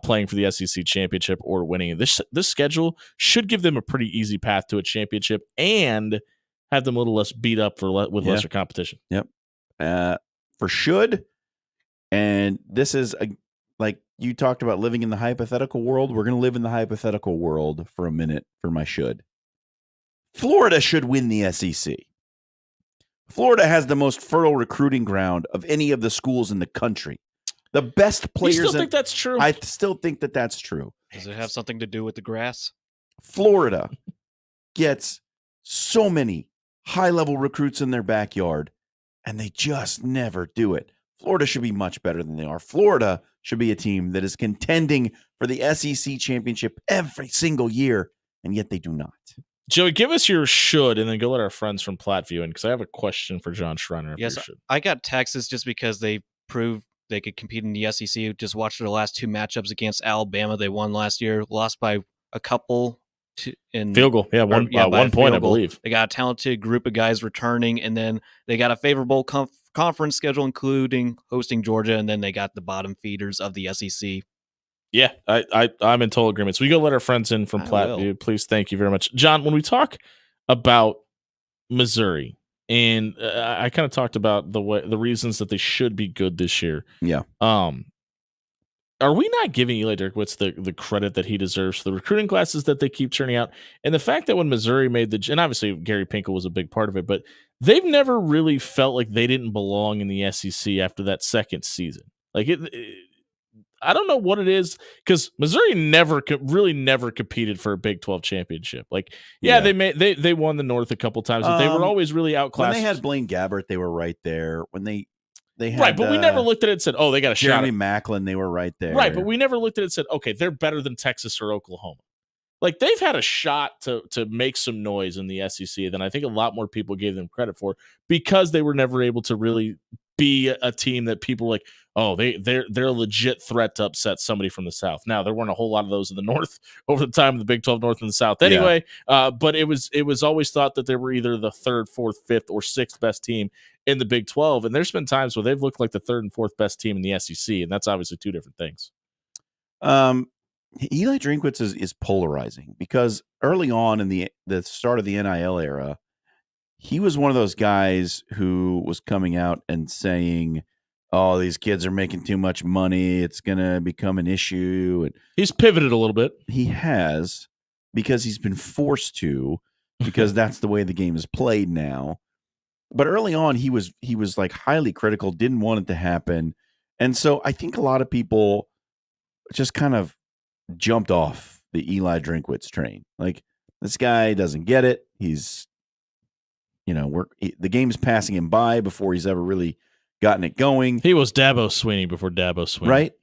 Speaker 2: playing for the SEC championship or winning. This schedule should give them a pretty easy path to a championship and have them a little less beat up with lesser competition.
Speaker 1: Yep. For should, and this is like you talked about living in the hypothetical world. We're going to live in the hypothetical world for a minute for my should. Florida should win the SEC. Florida has the most fertile recruiting ground of any of the schools in the country. The best players.
Speaker 2: You still think that's true?
Speaker 1: I still think that that's true.
Speaker 3: Does it have something to do with the grass?
Speaker 1: Florida gets so many high-level recruits in their backyard, and they just never do it. Florida should be much better than they are. Florida should be a team that is contending for the SEC championship every single year, and yet they do not.
Speaker 2: Joey, give us your should, and then go let our friends from Platteview in, because I have a question for John Schreiner.
Speaker 3: Yes, I got Texas just because they proved they could compete in the SEC. Just watched their last 2 matchups against Alabama. They won last year, lost by a couple in
Speaker 2: field goal. Yeah, one point, I believe.
Speaker 3: They got a talented group of guys returning, and then they got a favorable conference schedule, including hosting Georgia, and then they got the bottom feeders of the SEC.
Speaker 2: Yeah, I'm in total agreement. So we go let our friends in from Platteview. Please, thank you very much. John, when we talk about Missouri, and I kind of talked about the reasons that they should be good this year.
Speaker 1: Yeah.
Speaker 2: Are we not giving Eli Drinkwitz the credit that he deserves for the recruiting classes that they keep churning out? And the fact that when Missouri made and obviously Gary Pinkel was a big part of it, but they've never really felt like they didn't belong in the SEC after that second season. Like I don't know what it is, because Missouri never competed for a Big 12 championship. Like, they won the North a couple times, but they were always really outclassed.
Speaker 1: When they had Blaine Gabbert, they were right there. When they had,
Speaker 2: right, but we never looked at it and said, "Oh, they got a
Speaker 1: Jeremy
Speaker 2: shot."
Speaker 1: Macklin, they were right there.
Speaker 2: Right, but we never looked at it and said, "Okay, they're better than Texas or Oklahoma." Like, they've had a shot to make some noise in the SEC than I think a lot more people gave them credit for, because they were never able to really be a team that people were like, oh, they're a legit threat to upset somebody from the South. Now, there weren't a whole lot of those in the North over the time of the Big 12 North and the South anyway, but it was always thought that they were either the 3rd, 4th, 5th, or 6th best team in the Big 12, and there's been times where they've looked like the 3rd and 4th best team in the SEC, and that's obviously two different things.
Speaker 1: Eli Drinkwitz is polarizing, because early on in the start of the NIL era, he was one of those guys who was coming out and saying, oh, these kids are making too much money, it's going to become an issue. And
Speaker 2: he's pivoted a little bit.
Speaker 1: He has, because he's been forced to, because that's the way the game is played now. But early on, he was like highly critical, didn't want it to happen. And so I think a lot of people just kind of jumped off the Eli Drinkwitz train. Like, this guy doesn't get it. He's, the game's passing him by before he's ever really gotten it going.
Speaker 2: He was Dabo Swinney before Dabo Swinney.
Speaker 1: Right.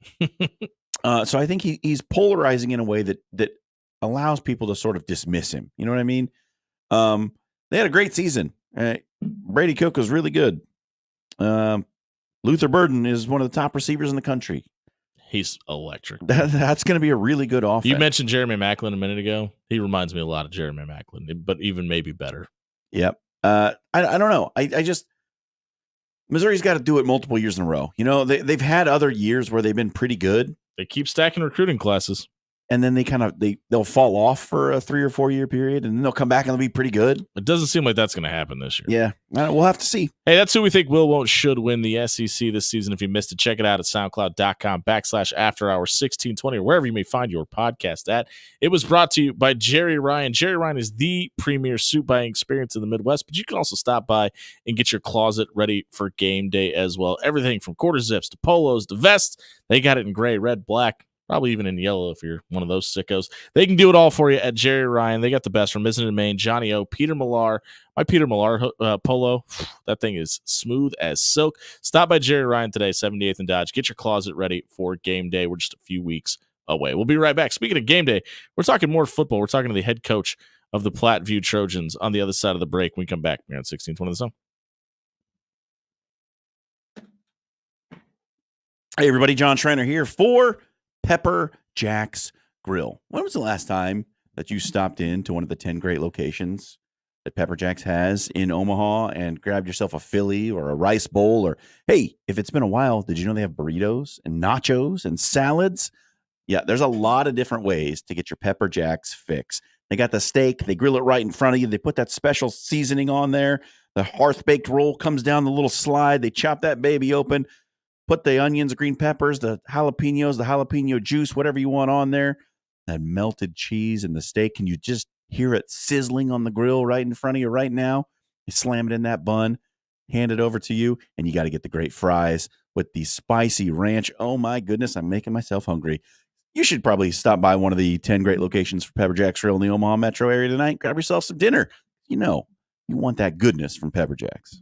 Speaker 1: So I think he's polarizing in a way that allows people to sort of dismiss him. You know what I mean? They had a great season. Brady Cook was really good. Luther Burden is one of the top receivers in the country.
Speaker 2: He's electric.
Speaker 1: That's going to be a really good offense.
Speaker 2: You mentioned Jeremy Macklin a minute ago. He reminds me a lot of Jeremy Macklin, but even maybe better.
Speaker 1: Yep. I don't know. I just, Missouri's got to do it multiple years in a row. They've had other years where they've been pretty good.
Speaker 2: They keep stacking recruiting classes.
Speaker 1: And then they'll fall off for a 3 or 4 year period, and then they'll come back and they'll be pretty good.
Speaker 2: It doesn't seem like that's going to happen this year.
Speaker 1: Yeah, we'll have to see.
Speaker 2: Hey, that's who we think will, won't, should win the SEC this season. If you missed it, check it out at SoundCloud.com/AfterHours1620 or wherever you may find your podcast at. It was brought to you by Jerry Ryan. Jerry Ryan is the premier suit buying experience in the Midwest, but you can also stop by and get your closet ready for game day as well. Everything from quarter zips to polos to vests. They got it in gray, red, black. Probably even in yellow if you're one of those sickos. They can do it all for you at Jerry Ryan. They got the best from Mizzen and Maine, Johnny O, Peter Millar. My Peter Millar polo, that thing is smooth as silk. Stop by Jerry Ryan today, 78th and Dodge. Get your closet ready for game day. We're just a few weeks away. We'll be right back. Speaking of game day, we're talking more football. We're talking to the head coach of the Platteview Trojans on the other side of the break. When we come back here on 1620 The Zone.
Speaker 1: Hey, everybody. John Schreiner here for Pepper Jack's Grill. When was the last time that you stopped into one of the 10 great locations that Pepper Jack's has in Omaha and grabbed yourself a Philly or a rice bowl? Or, hey, if it's been a while, did you know they have burritos and nachos and salads? Yeah, there's a lot of different ways to get your Pepper Jack's fix. They got the steak. They grill it right in front of you. They put that special seasoning on there. The hearth-baked roll comes down the little slide. They chop that baby open. Put the onions, green peppers, the jalapenos, the jalapeno juice, whatever you want on there. That melted cheese and the steak. Can you just hear it sizzling on the grill right in front of you right now? You slam it in that bun, hand it over to you, and you got to get the great fries with the spicy ranch. Oh, my goodness, I'm making myself hungry. You should probably stop by one of the 10 great locations for Pepper Jack's Grill in the Omaha metro area tonight. Grab yourself some dinner. You want that goodness from Pepper Jack's.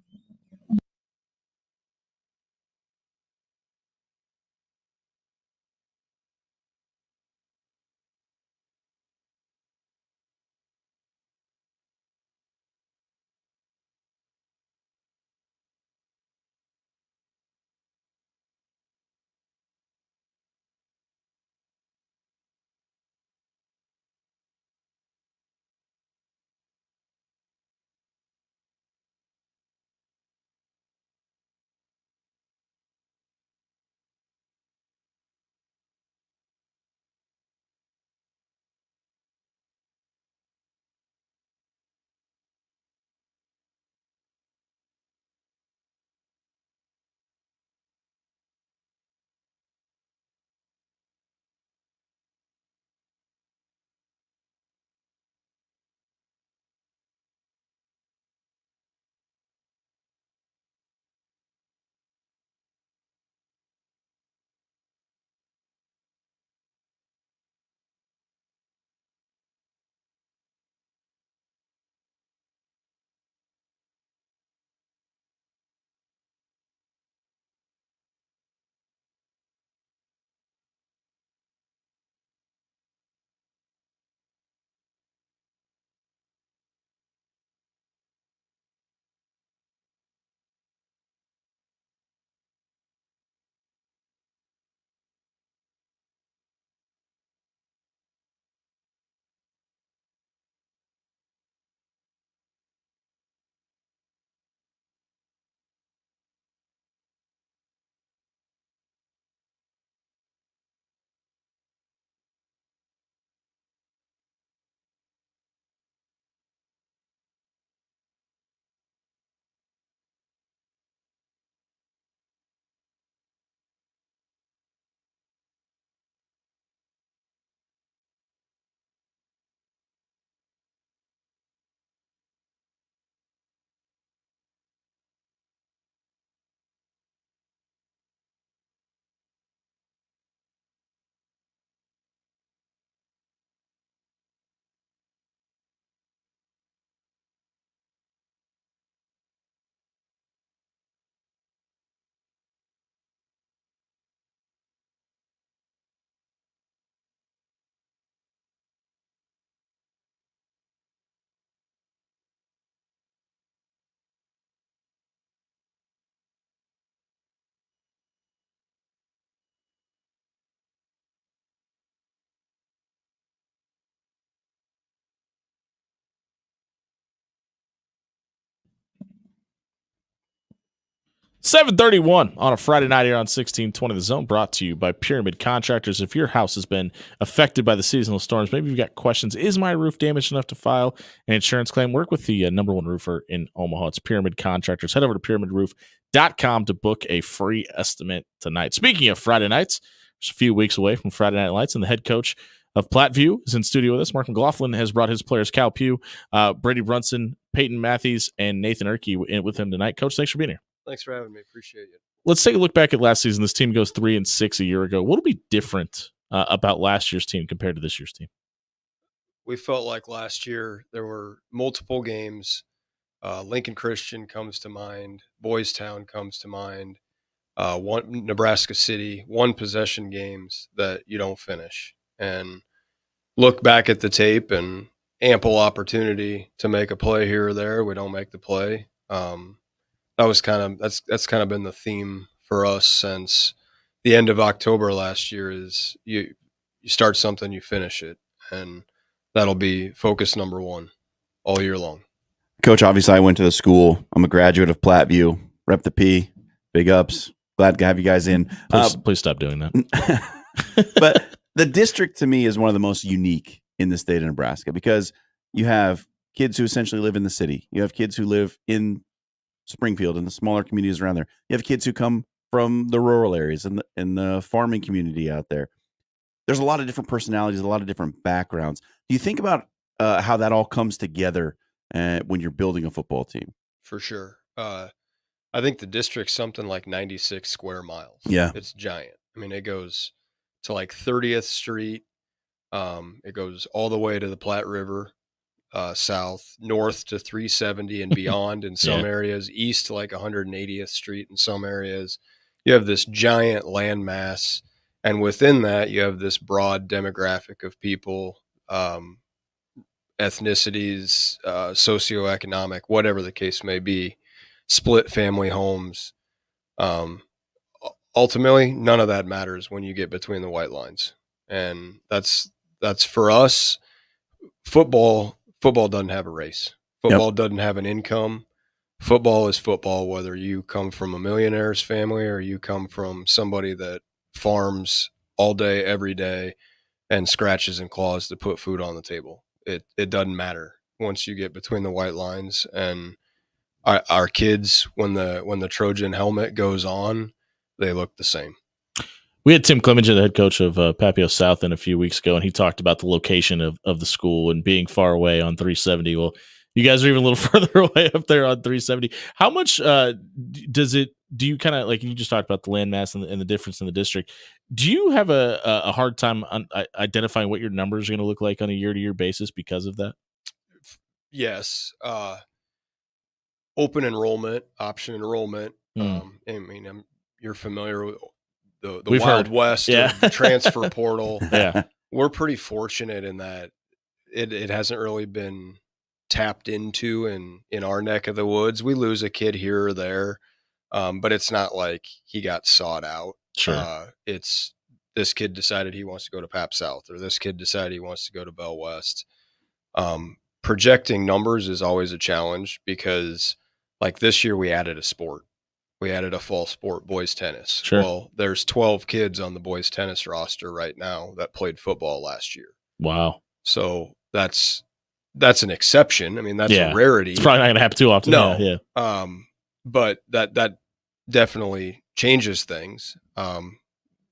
Speaker 2: 7:31 on a Friday night here on 1620 The Zone, brought to you by Pyramid Contractors. If your house has been affected by the seasonal storms, maybe you've got questions. Is my roof damaged enough to file an insurance claim? Work with the number one roofer in Omaha. It's Pyramid Contractors. Head over to pyramidroof.com to book a free estimate tonight. Speaking of Friday nights, just a few weeks away from Friday Night Lights, and the head coach of Platteview is in studio with us. Mark McLaughlin has brought his players Cal Pugh, Brady Brunson, Peyton Matthews, and Nathan Erkey with him tonight. Coach, thanks for being here.
Speaker 8: Thanks for having me. Appreciate you.
Speaker 2: Let's take a look back at last season. This team goes 3-6 a year ago. What'll be different about last year's team compared to this year's team?
Speaker 8: We felt like last year there were multiple games. Lincoln Christian comes to mind. Boys Town comes to mind. One Nebraska City, one possession games that you don't finish. And look back at the tape and ample opportunity to make a play here or there. We don't make the play. That's kind of been the theme for us since the end of October last year. Is you start something, you finish it, and that'll be focus number one all year long.
Speaker 1: Coach, obviously I went to the school. I'm a graduate of Platteview. Rep the P. Big ups. Glad to have you guys in.
Speaker 2: Please stop doing that.
Speaker 1: But the district to me is one of the most unique in the state of Nebraska because you have kids who essentially live in the city. You have kids who live in Springfield and the smaller communities around there. You have kids who come from the rural areas and the farming community out there. There's a lot of different personalities, a lot of different backgrounds. Do you think about how that all comes together when you're building a football team?
Speaker 8: For sure. I think the district's something like 96 square miles.
Speaker 1: Yeah.
Speaker 8: It's giant. I mean, it goes to like 30th Street. It goes all the way to the Platte River. South, north to 370 and beyond in some areas, east to like 180th Street in some areas. You have this giant landmass, and within that, you have this broad demographic of people, ethnicities, socioeconomic, whatever the case may be, split family homes. Ultimately, none of that matters when you get between the white lines, and that's for us. Football doesn't have a race. Football doesn't have an income. Football is football, whether you come from a millionaire's family or you come from somebody that farms all day, every day, and scratches and claws to put food on the table. It doesn't matter once you get between the white lines. And our kids, when the Trojan helmet goes on, they look the same.
Speaker 2: We had Tim Clemenger, the head coach of Papio South, in a few weeks ago, and he talked about the location of the school and being far away on 370. Well, you guys are even a little further away up there on 370. How much do you kind of, like you just talked about the landmass and the difference in the district, do you have a hard time identifying what your numbers are going to look like on a year-to-year basis because of that?
Speaker 8: Yes. Open enrollment, option enrollment. I mean, you're familiar with the Wild West of the transfer portal.
Speaker 2: Yeah.
Speaker 8: We're pretty fortunate in that it hasn't really been tapped into in our neck of the woods. We lose a kid here or there, but it's not like he got sought out.
Speaker 2: Sure.
Speaker 8: It's this kid decided he wants to go to Pap South, or this kid decided he wants to go to Bell West. Projecting numbers is always a challenge because, like this year, we added a sport. We added a fall sport, boys tennis.
Speaker 2: Sure.
Speaker 8: Well, there's 12 kids on the boys tennis roster right now that played football last year.
Speaker 2: Wow.
Speaker 8: So that's an exception. I mean, that's a rarity.
Speaker 2: It's probably not going to happen too often.
Speaker 8: No.
Speaker 2: Yeah.
Speaker 8: But that definitely changes things.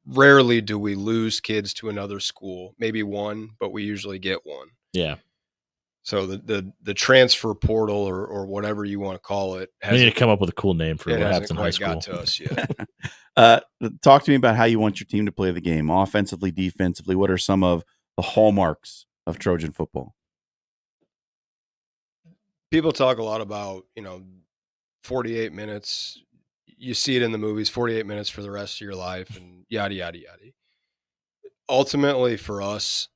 Speaker 8: Rarely do we lose kids to another school. Maybe one, but we usually get one.
Speaker 2: Yeah.
Speaker 8: So the transfer portal or whatever you want to call it,
Speaker 2: we need to come up with a cool name for
Speaker 8: it.
Speaker 2: What happens in high school.
Speaker 8: Got to us yet.
Speaker 1: Talk to me about how you want your team to play the game, offensively, defensively. What are some of the hallmarks of Trojan football?
Speaker 8: People talk a lot about 48 minutes. You see it in the movies, 48 minutes for the rest of your life, and yada yada yada. Ultimately, for us,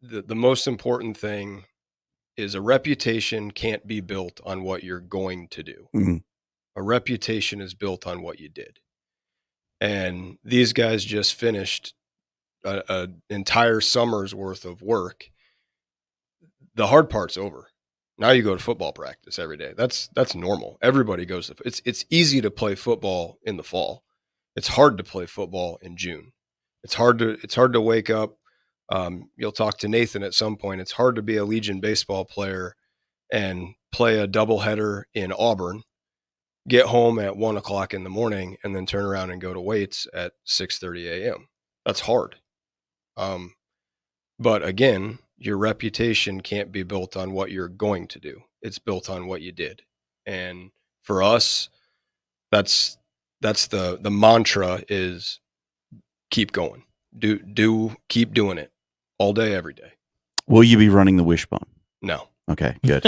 Speaker 8: the most important thing is a reputation can't be built on what you're going to do.
Speaker 1: Mm-hmm.
Speaker 8: A reputation is built on what you did. And these guys just finished an entire summer's worth of work. The hard part's over. Now you go to football practice every day. That's normal. Everybody goes to it's easy to play football in the fall. It's hard to play football in June. It's hard to wake up. You'll talk to Nathan at some point. It's hard to be a Legion baseball player and play a doubleheader in Auburn, get home at 1:00 in the morning, and then turn around and go to weights at 6:30 a.m. That's hard. But again, your reputation can't be built on what you're going to do. It's built on what you did. And for us, that's the mantra is keep going. Keep doing it all day, every day.
Speaker 1: Will you be running the wishbone?
Speaker 8: No.
Speaker 1: Okay, good.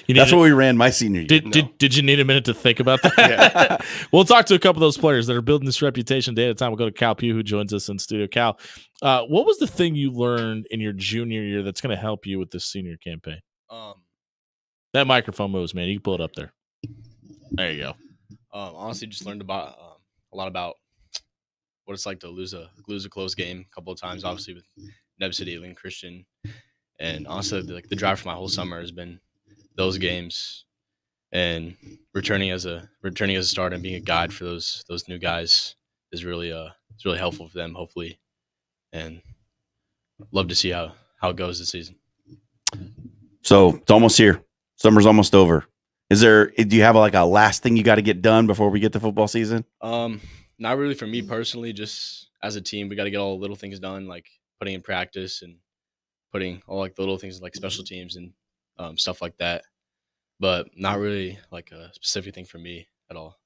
Speaker 1: That's what we ran my senior year.
Speaker 2: Did you need a minute to think about that?
Speaker 1: Yeah.
Speaker 2: We'll talk to a couple of those players that are building this reputation day at a time. We'll go to Cal Pugh, who joins us in studio. Cal, what was the thing you learned in your junior year that's going to help you with this senior campaign? That microphone moves, man. You can pull it up there. There you go.
Speaker 9: Honestly, just learned about a lot about what it's like to lose a close game a couple of times. Obviously, with Neb City, Lincoln Christian, and honestly, the drive for my whole summer has been those games, and returning as a starter and being a guide for those new guys is really it's really helpful for them, hopefully, and love to see how it goes this season.
Speaker 1: So it's almost here. Summer's almost over. Do you have a last thing you got to get done before we get to football season?
Speaker 9: Not really for me personally. Just as a team, we got to get all the little things done, like putting in practice and putting all the little things like special teams and stuff like that. But not really like a specific thing for me at all.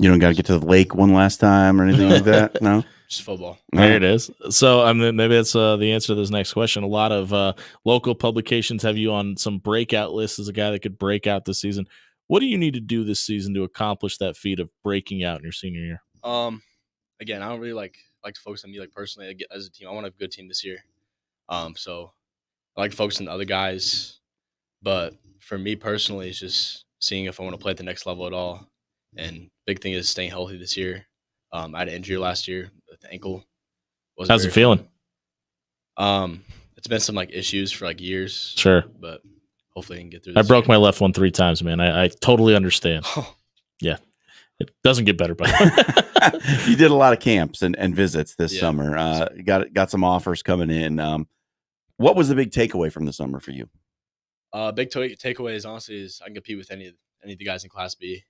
Speaker 1: You don't got to get to the lake one last time or anything like that? No?
Speaker 9: Just football.
Speaker 2: There it is. So maybe that's the answer to this next question. A lot of local publications have you on some breakout lists as a guy that could break out this season. What do you need to do this season to accomplish that feat of breaking out in your senior year?
Speaker 9: Again, I don't really like to focus on me personally as a team. I want to have a good team this year. So I like to focus on the other guys. But for me personally, it's just seeing if I want to play at the next level at all. And big thing is staying healthy this year. I had an injury last year with the ankle.
Speaker 2: How's it feeling?
Speaker 9: It's been some issues for years.
Speaker 2: Sure.
Speaker 9: But hopefully I can get through
Speaker 2: this. I broke
Speaker 9: my
Speaker 2: left one 3 times, man. I totally understand. Yeah. It doesn't get better, but
Speaker 1: you did a lot of camps and visits this summer. Got some offers coming in. What was the big takeaway from the summer for you?
Speaker 9: Big takeaway is honestly I can compete with any of the guys in Class B,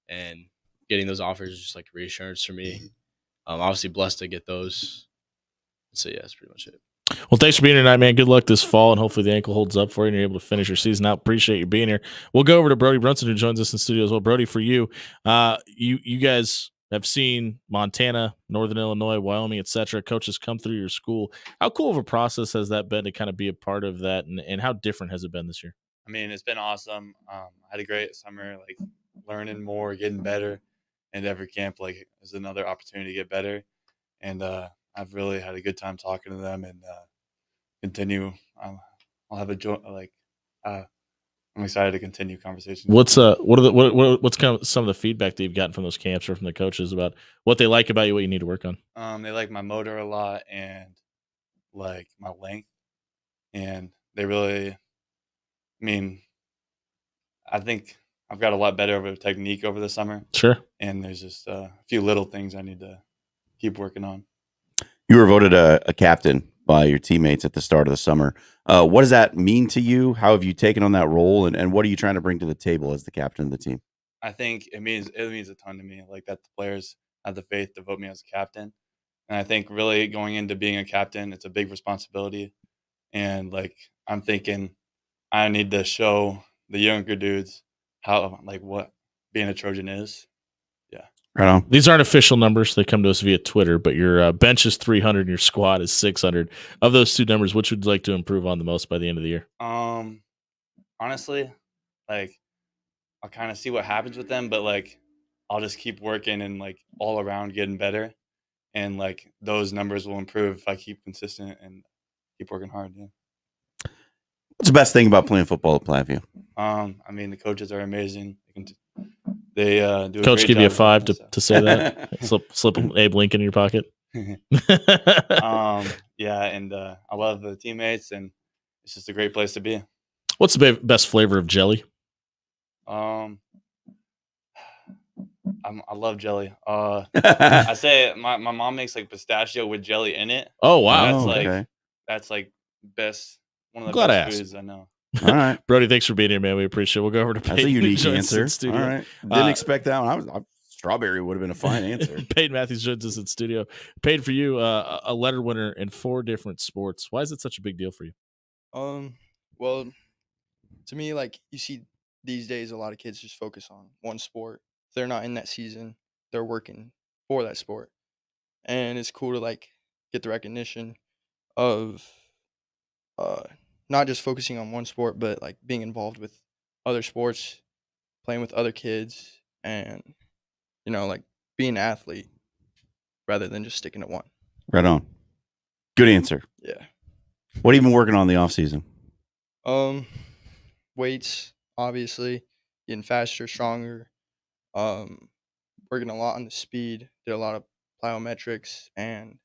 Speaker 9: and getting those offers is just reassurance for me. Obviously blessed to get those. So yeah, that's pretty much it.
Speaker 2: Well, thanks for being here tonight, man. Good luck this fall, and hopefully the ankle holds up for you and you're able to finish your season out. Appreciate you being here. We'll go over to Brody Brunson, who joins us in studio as well. Brody, for you, you guys have seen Montana, Northern Illinois, Wyoming, etc. Coaches come through your school. How cool of a process has that been to kind of be a part of that, and how different has it been this year?
Speaker 10: I mean, it's been awesome. I had a great summer, learning more, getting better, and every camp is another opportunity to get better. And I've really had a good time talking to them and continue. I'll have a joy. I'm excited to continue conversations.
Speaker 2: What's kind of some of the feedback that you've gotten from those camps or from the coaches about what they like about you, what you need to work on?
Speaker 10: They like my motor a lot and my length, and they really. I mean, I think I've got a lot better over technique over the summer.
Speaker 2: Sure.
Speaker 10: And there's just a few little things I need to keep working on.
Speaker 1: You were voted a captain by your teammates at the start of the summer. What does that mean to you? How have you taken on that role, and what are you trying to bring to the table as the captain of the team?
Speaker 10: I think it means a ton to me, that the players have the faith to vote me as a captain. And I think really going into being a captain, it's a big responsibility. And I'm thinking I need to show the younger dudes how what being a Trojan is. Yeah.
Speaker 1: Right on.
Speaker 2: These aren't official numbers. They come to us via Twitter, but your bench is 300 and your squad is 600. Of those two numbers, which would you like to improve on the most by the end of the year?
Speaker 10: Honestly, I'll kind of see what happens with them, but I'll just keep working and all around getting better. And those numbers will improve if I keep consistent and keep working hard. Yeah.
Speaker 1: What's the best thing about playing football at Platteview?
Speaker 10: I mean, the coaches are amazing. They do.
Speaker 2: Coach give you a 5 to say that. slip Abe Lincoln in your pocket.
Speaker 10: Yeah, and I love the teammates, and it's just a great place to be.
Speaker 2: What's the best flavor of jelly?
Speaker 10: I love jelly. I say my mom makes like pistachio with jelly in it.
Speaker 2: Oh wow,
Speaker 10: that's like best one of the best foods I know.
Speaker 1: All right,
Speaker 2: Brody, thanks for being here, man. We appreciate it. We'll go over to Peyton.
Speaker 1: That's a unique answer. All right, didn't expect that one. Strawberry would have been a fine answer.
Speaker 2: Peyton Matthews joins us in studio. Peyton, for you, a letter winner in 4 different sports. Why is it such a big deal for you?
Speaker 11: Well, to me, like you see these days, a lot of kids just focus on one sport. If they're not in that season, they're working for that sport, and it's cool to like get the recognition of not just focusing on one sport, but like being involved with other sports, playing with other kids, and like being an athlete rather than just sticking to one.
Speaker 1: Right on. Good answer.
Speaker 11: Yeah.
Speaker 1: What have you been working on in the off season?
Speaker 11: Weights, obviously, getting faster, stronger. Working a lot on the speed. Did a lot of plyometrics and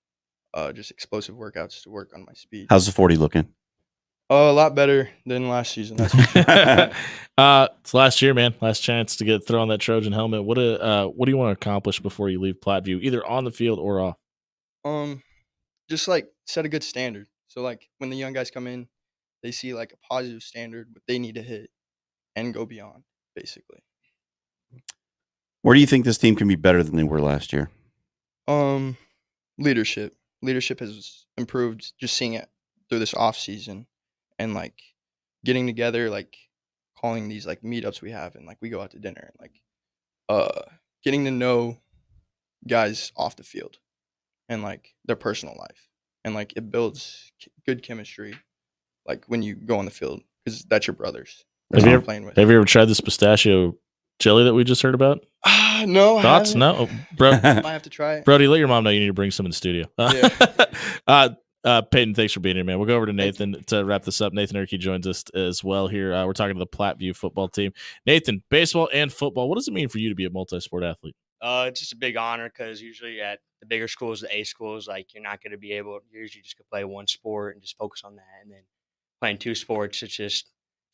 Speaker 11: just explosive workouts to work on my speed.
Speaker 1: How's the 40 looking?
Speaker 11: A lot better than last season. That's for sure.
Speaker 2: It's last year, man. Last chance to throw on that Trojan helmet. What do you want to accomplish before you leave Platteview, either on the field or off?
Speaker 11: Just like set a good standard. So like when the young guys come in, they see like a positive standard, what they need to hit, and go beyond, basically.
Speaker 1: Where do you think this team can be better than they were last year?
Speaker 11: Leadership. Leadership has improved. Just seeing it through this off season. And like getting together, like calling these like meetups we have, and like we go out to dinner, and like getting to know guys off the field and like their personal life, and like it builds good chemistry, like when you go on the field, because that's your brothers.
Speaker 2: Have you ever tried this pistachio jelly that we just heard about?
Speaker 11: No.
Speaker 2: Thoughts? No, bro.
Speaker 11: Might have to try it.
Speaker 2: Brody, let your mom know you need to bring some in the studio.
Speaker 11: Yeah.
Speaker 2: Peyton, thanks for being here, man. We'll go over to Nathan to wrap this up. Nathan Erkey joins us as well here. We're talking to the Platteview football team. Nathan, baseball and football, what does it mean for you to be a multi-sport athlete?
Speaker 12: It's just a big honor because usually at the bigger schools, the A schools, like you're not going to be able – you usually just could play one sport and just focus on that. And then playing 2 sports, it's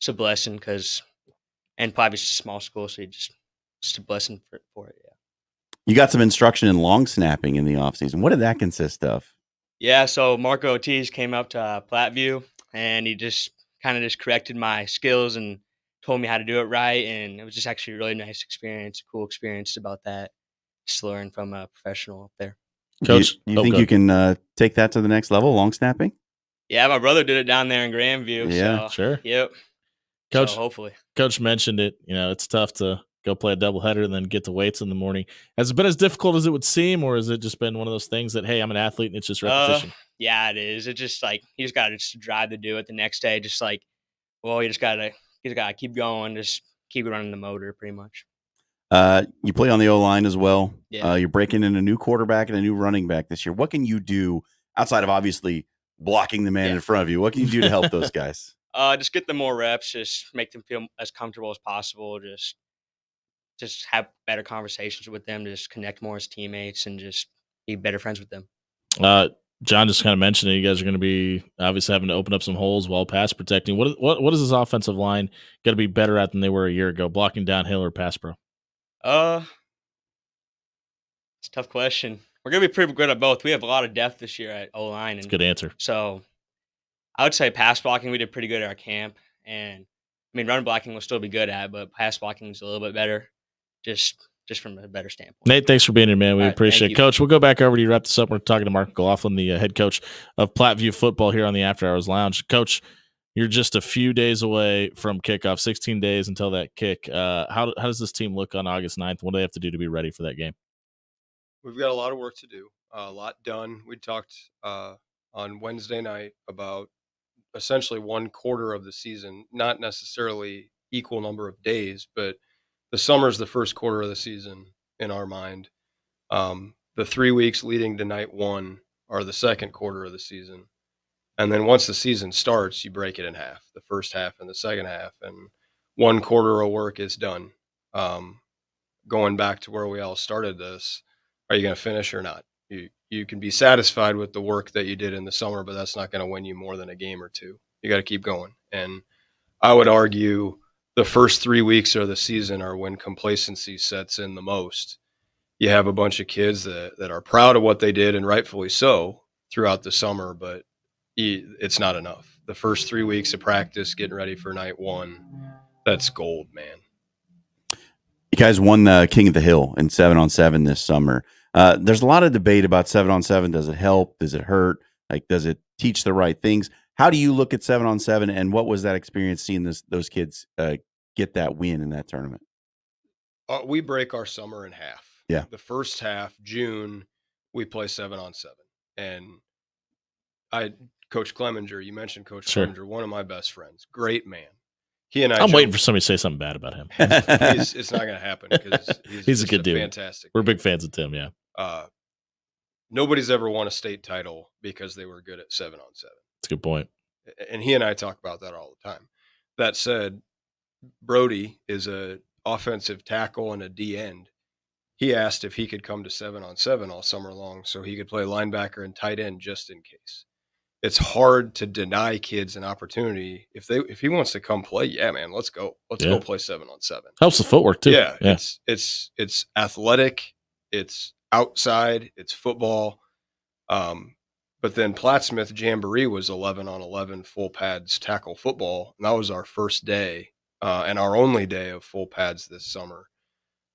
Speaker 12: a blessing because – and Plattview's a small school, so just a blessing for it, yeah.
Speaker 1: You got some instruction in long snapping in the offseason. What did that consist of?
Speaker 12: Yeah, so Marco Ortiz came up to Platteview, and he just kind of just corrected my skills and told me how to do it right, and it was just actually a really nice experience, cool experience about that, just learn from a professional up there.
Speaker 1: Coach, you think you can take that to the next level, long snapping?
Speaker 12: Yeah, my brother did it down there in Grandview.
Speaker 2: Yeah,
Speaker 12: so,
Speaker 2: sure.
Speaker 12: Yep.
Speaker 2: Coach,
Speaker 12: so hopefully.
Speaker 2: Coach mentioned it. It's tough to go play a doubleheader and then get to weights in the morning. Has it been as difficult as it would seem, or has it just been one of those things that, hey, I'm an athlete and it's just repetition?
Speaker 12: Yeah, it is. It's just like you just got to just drive to do it the next day. Just like, well, you just gotta keep going, just keep running the motor, pretty much.
Speaker 1: You play on the O-line as well.
Speaker 12: Yeah.
Speaker 1: You're breaking in a new quarterback and a new running back this year. What can you do outside of obviously blocking the man in front of you? What can you do to help those guys?
Speaker 12: Just get them more reps. Just make them feel as comfortable as possible. Just have better conversations with them, just connect more as teammates, and just be better friends with them.
Speaker 2: John just kind of mentioned it. You guys are going to be obviously having to open up some holes while pass protecting. What is this offensive line going to be better at than they were a year ago, blocking downhill or pass pro?
Speaker 12: It's a tough question. We're going to be pretty good at both. We have a lot of depth this year at O-line.
Speaker 2: That's a good answer.
Speaker 12: So I would say pass blocking, we did pretty good at our camp. And, run blocking we'll still be good at, but pass blocking is a little bit better. Just from a better standpoint.
Speaker 2: Nate, thanks for being here, man. We appreciate it. Coach, we'll go back over to you, wrap this up. We're talking to Mark McLaughlin, the head coach of Platteview football here on the After Hours Lounge. Coach, you're just a few days away from kickoff, 16 days until that kick. How does this team look on August 9th? What do they have to do to be ready for that game?
Speaker 8: We've got a lot of work to do, a lot done. We talked on Wednesday night about essentially one quarter of the season, not necessarily equal number of days, but the summer is the first quarter of the season in our mind. The 3 weeks leading to night 1 are the second quarter of the season. And then once the season starts, you break it in half, the first half and the second half. And one quarter of work is done. Going back to where we all started this, are you going to finish or not? You can be satisfied with the work that you did in the summer, but that's not going to win you more than a game or two. You got to keep going. And I would argue the first 3 weeks of the season are when complacency sets in the most. You have a bunch of kids that are proud of what they did, and rightfully so, throughout the summer, but it's not enough. The first 3 weeks of practice, getting ready for night one, that's gold, man.
Speaker 1: You guys won the King of the Hill in 7-on-7 this summer. There's a lot of debate about 7-on-7. Does it help? Does it hurt? Like, does it teach the right things? How do you look at 7-on-7, and what was that experience seeing those kids get that win in that tournament?
Speaker 8: We break our summer in half.
Speaker 1: Yeah.
Speaker 8: The first half, June, we play 7-on-7. And Coach Clemenger, you mentioned Coach Clemenger, one of my best friends, great man. He and
Speaker 2: I'm waiting for somebody to say something bad about him.
Speaker 8: It's not going to happen because
Speaker 2: he's a good dude.
Speaker 8: Fantastic.
Speaker 2: We're big fans of Tim. Yeah.
Speaker 8: Nobody's ever won a state title because they were good at 7-on-7.
Speaker 2: That's a good point.
Speaker 8: And he and I talk about that all the time. That said, Brody is a offensive tackle and a D end. He asked if he could come to 7-on-7 all summer long so he could play linebacker and tight end just in case. It's hard to deny kids an opportunity. If he wants to come play, yeah, man, let's go. Let's go play 7-on-7.
Speaker 2: Helps the footwork too.
Speaker 8: Yeah. It's athletic. It's outside. It's football. But then Plattsmouth Jamboree was 11-on-11 full pads tackle football. And that was our first day and our only day of full pads this summer.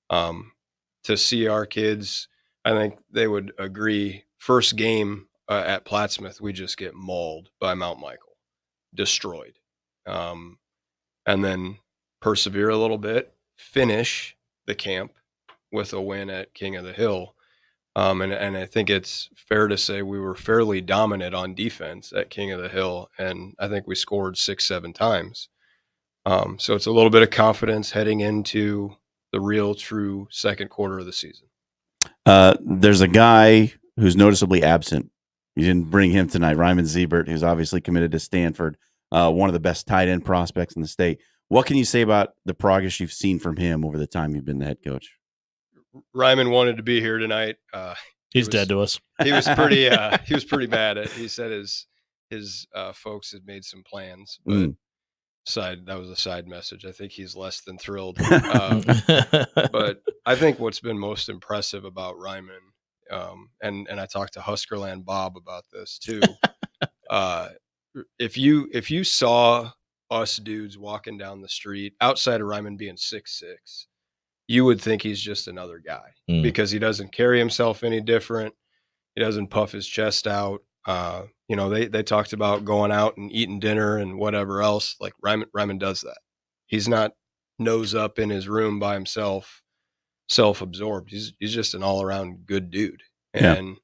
Speaker 8: To see our kids, I think they would agree, first game at Plattsmouth, we just get mauled by Mount Michael, destroyed. And then persevere a little bit, finish the camp with a win at King of the Hill. And I think it's fair to say we were fairly dominant on defense at King of the Hill, and I think we scored 6-7 times. So it's a little bit of confidence heading into the real, true second quarter of the season.
Speaker 1: There's a guy who's noticeably absent. You didn't bring him tonight, Ryman Ziebert, who's obviously committed to Stanford, one of the best tight end prospects in the state. What can you say about the progress you've seen from him over the time you've been the head coach?
Speaker 8: Ryman wanted to be here tonight.
Speaker 2: He's dead to us.
Speaker 8: He was pretty. He was pretty mad at. He said his folks had made some plans, but that was a side message. I think he's less than thrilled. But I think what's been most impressive about Ryman, and I talked to Huskerland Bob about this too. If you saw us dudes walking down the street outside of Ryman being 6'6", you would think he's just another guy because he doesn't carry himself any different. He doesn't puff his chest out. They talked about going out and eating dinner and whatever else. Like Ryman does that. He's not nose up in his room by himself, self-absorbed. He's just an all-around good dude. And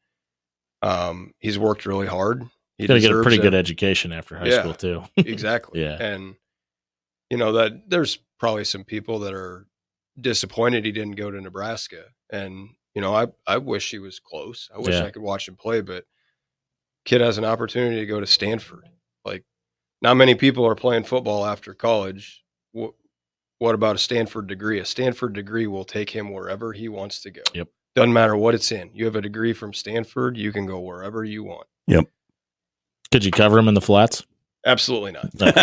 Speaker 8: he's worked really hard.
Speaker 2: He's going to get a pretty good education after high school too.
Speaker 8: Exactly.
Speaker 2: Yeah.
Speaker 8: And that there's probably some people that are disappointed he didn't go to Nebraska. And, I wish he was close. I wish I could watch him play, but kid has an opportunity to go to Stanford. Like, not many people are playing football after college. What about a Stanford degree? A Stanford degree will take him wherever he wants to go.
Speaker 2: Yep.
Speaker 8: Doesn't matter what it's in. You have a degree from Stanford, you can go wherever you want.
Speaker 1: Yep.
Speaker 2: Could you cover him in the flats?
Speaker 8: Absolutely not.
Speaker 2: No.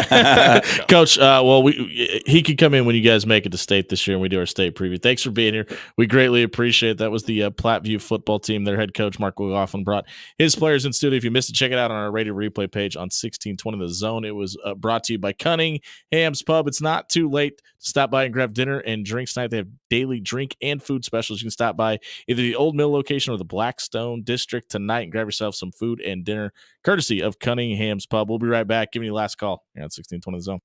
Speaker 2: Coach, he could come in when you guys make it to state this year and we do our state preview. Thanks for being here. We greatly appreciate it. That was the Platteview football team. Their head coach, Mark McLaughlin, brought his players in studio. If you missed it, check it out on our radio replay page on 1620 The Zone. It was brought to you by Cunningham's Pub. It's not too late to stop by and grab dinner and drinks tonight. They have daily drink and food specials. You can stop by either the Old Mill location or the Blackstone District tonight and grab yourself some food and dinner, courtesy of Cunningham's Pub. We'll be right back. Giving you last call here on 1620 The Zone.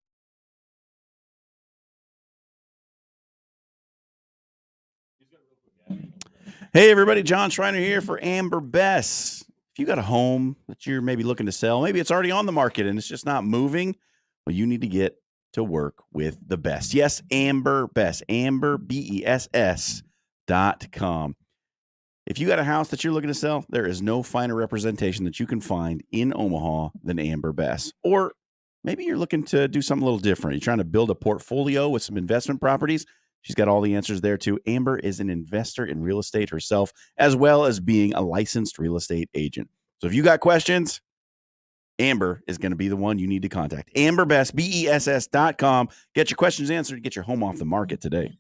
Speaker 1: Hey, everybody. John Schreiner here for Amber Best. If you got a home that you're maybe looking to sell, maybe it's already on the market and it's just not moving, well, you need to get to work with the best. Yes, Amber Best. Amber, BESS.com. If you got a house that you're looking to sell, there is no finer representation that you can find in Omaha than Amber Best. Or maybe you're looking to do something a little different. You're trying to build a portfolio with some investment properties. She's got all the answers there, too. Amber is an investor in real estate herself, as well as being a licensed real estate agent. So if you got questions, Amber is going to be the one you need to contact. AmberBest, BESS.com. Get your questions answered. Get your home off the market today.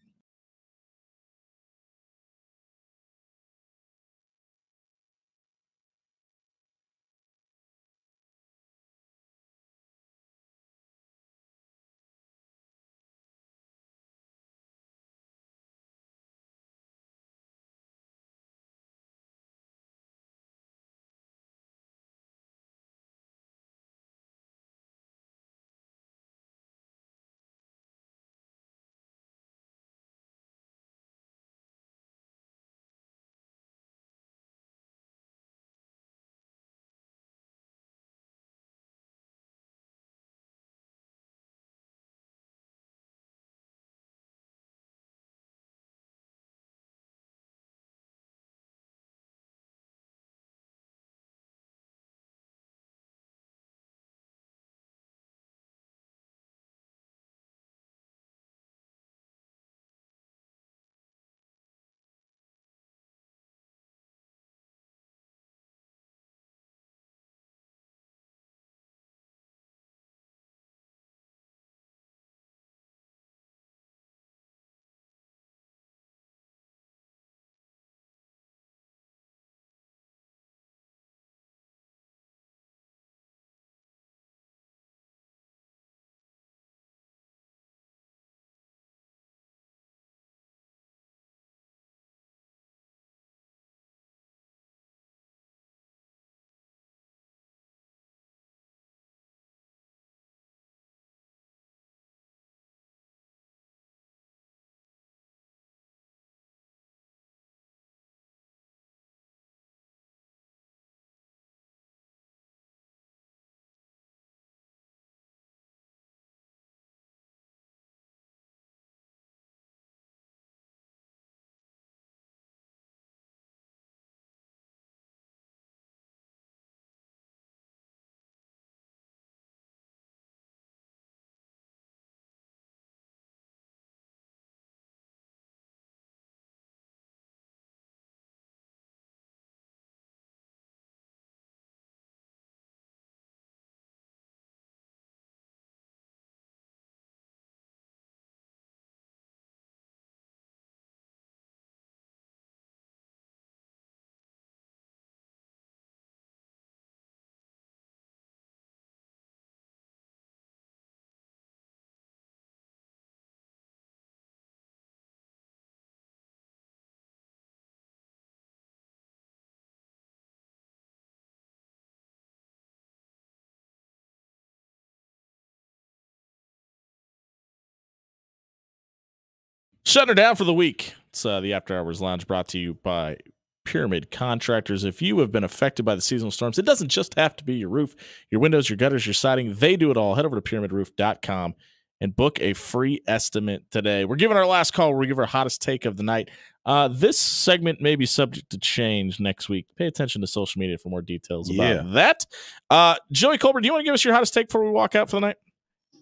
Speaker 2: Shutting her down for the week. It's the After Hours Lounge brought to you by Pyramid Contractors. If you have been affected by the seasonal storms, it doesn't just have to be your roof, your windows, your gutters, your siding. They do it all. Head over to pyramidroof.com and book a free estimate today. We're giving our last call. We'll give our hottest take of the night. This segment may be subject to change next week. Pay attention to social media for more details about that. Joey Colbert, do you want to give us your hottest take before we walk out for the night?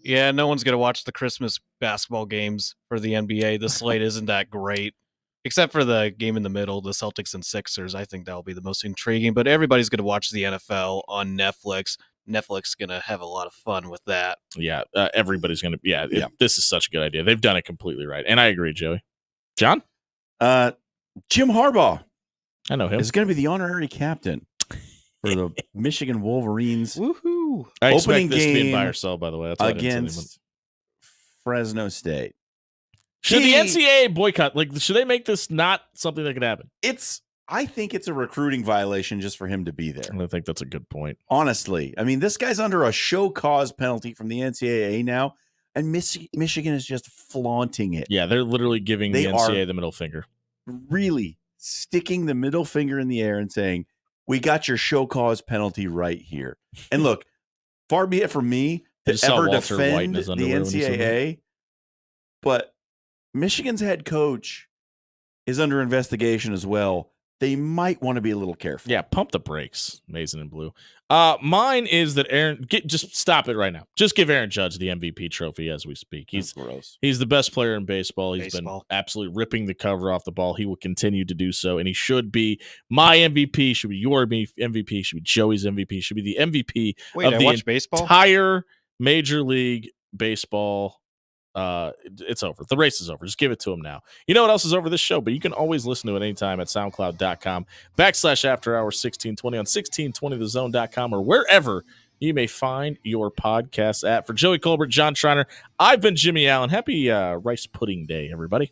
Speaker 3: Yeah, no one's going to watch the Christmas basketball games for the NBA. The slate isn't that great, except for the game in the middle, the Celtics and Sixers. I think that'll be the most intriguing, but everybody's going to watch the NFL on Netflix. Netflix is going to have a lot of fun with that.
Speaker 2: Yeah, everybody's going to, this is such a good idea. They've done it completely right. And I agree, Joey. John?
Speaker 1: Jim Harbaugh.
Speaker 2: I know him.
Speaker 1: Is going to be the honorary captain for the Michigan Wolverines.
Speaker 3: Woohoo!
Speaker 2: I
Speaker 1: Opening
Speaker 2: expect this to be
Speaker 1: game
Speaker 2: buy or sell, by the way. That's
Speaker 1: against Fresno State.
Speaker 2: Should the NCAA boycott? Like, should they make this not something that could happen?
Speaker 1: I think it's a recruiting violation just for him to be there.
Speaker 2: I think that's a good point.
Speaker 1: Honestly, I mean, this guy's under a show cause penalty from the NCAA now, and Michigan is just flaunting it.
Speaker 2: Yeah, they're literally giving the NCAA the middle finger.
Speaker 1: Really sticking the middle finger in the air and saying, "We got your show cause penalty right here." And look, far be it from me to ever defend the NCAA, but Michigan's head coach is under investigation as well they might want to be a little careful.
Speaker 2: Yeah, pump the brakes, Mason and Blue. Mine is that just stop it right now. Just give Aaron Judge the MVP trophy as we speak. He's
Speaker 1: gross.
Speaker 2: He's the best player in baseball. He's been absolutely ripping the cover off the ball. He will continue to do so, and he should be. My MVP should be your MVP. Should be Joey's MVP. Should be the MVP of the entire Major League Baseball. It's over. The race is over. Just give it to him now. You know what else is over this show, but you can always listen to it anytime at soundcloud.com/afterhours1620 on 1620thezone.com or wherever you may find your podcast at. For Joey Colbert, John Schreiner, I've been Jimmy Allen. Happy Rice Pudding Day, everybody.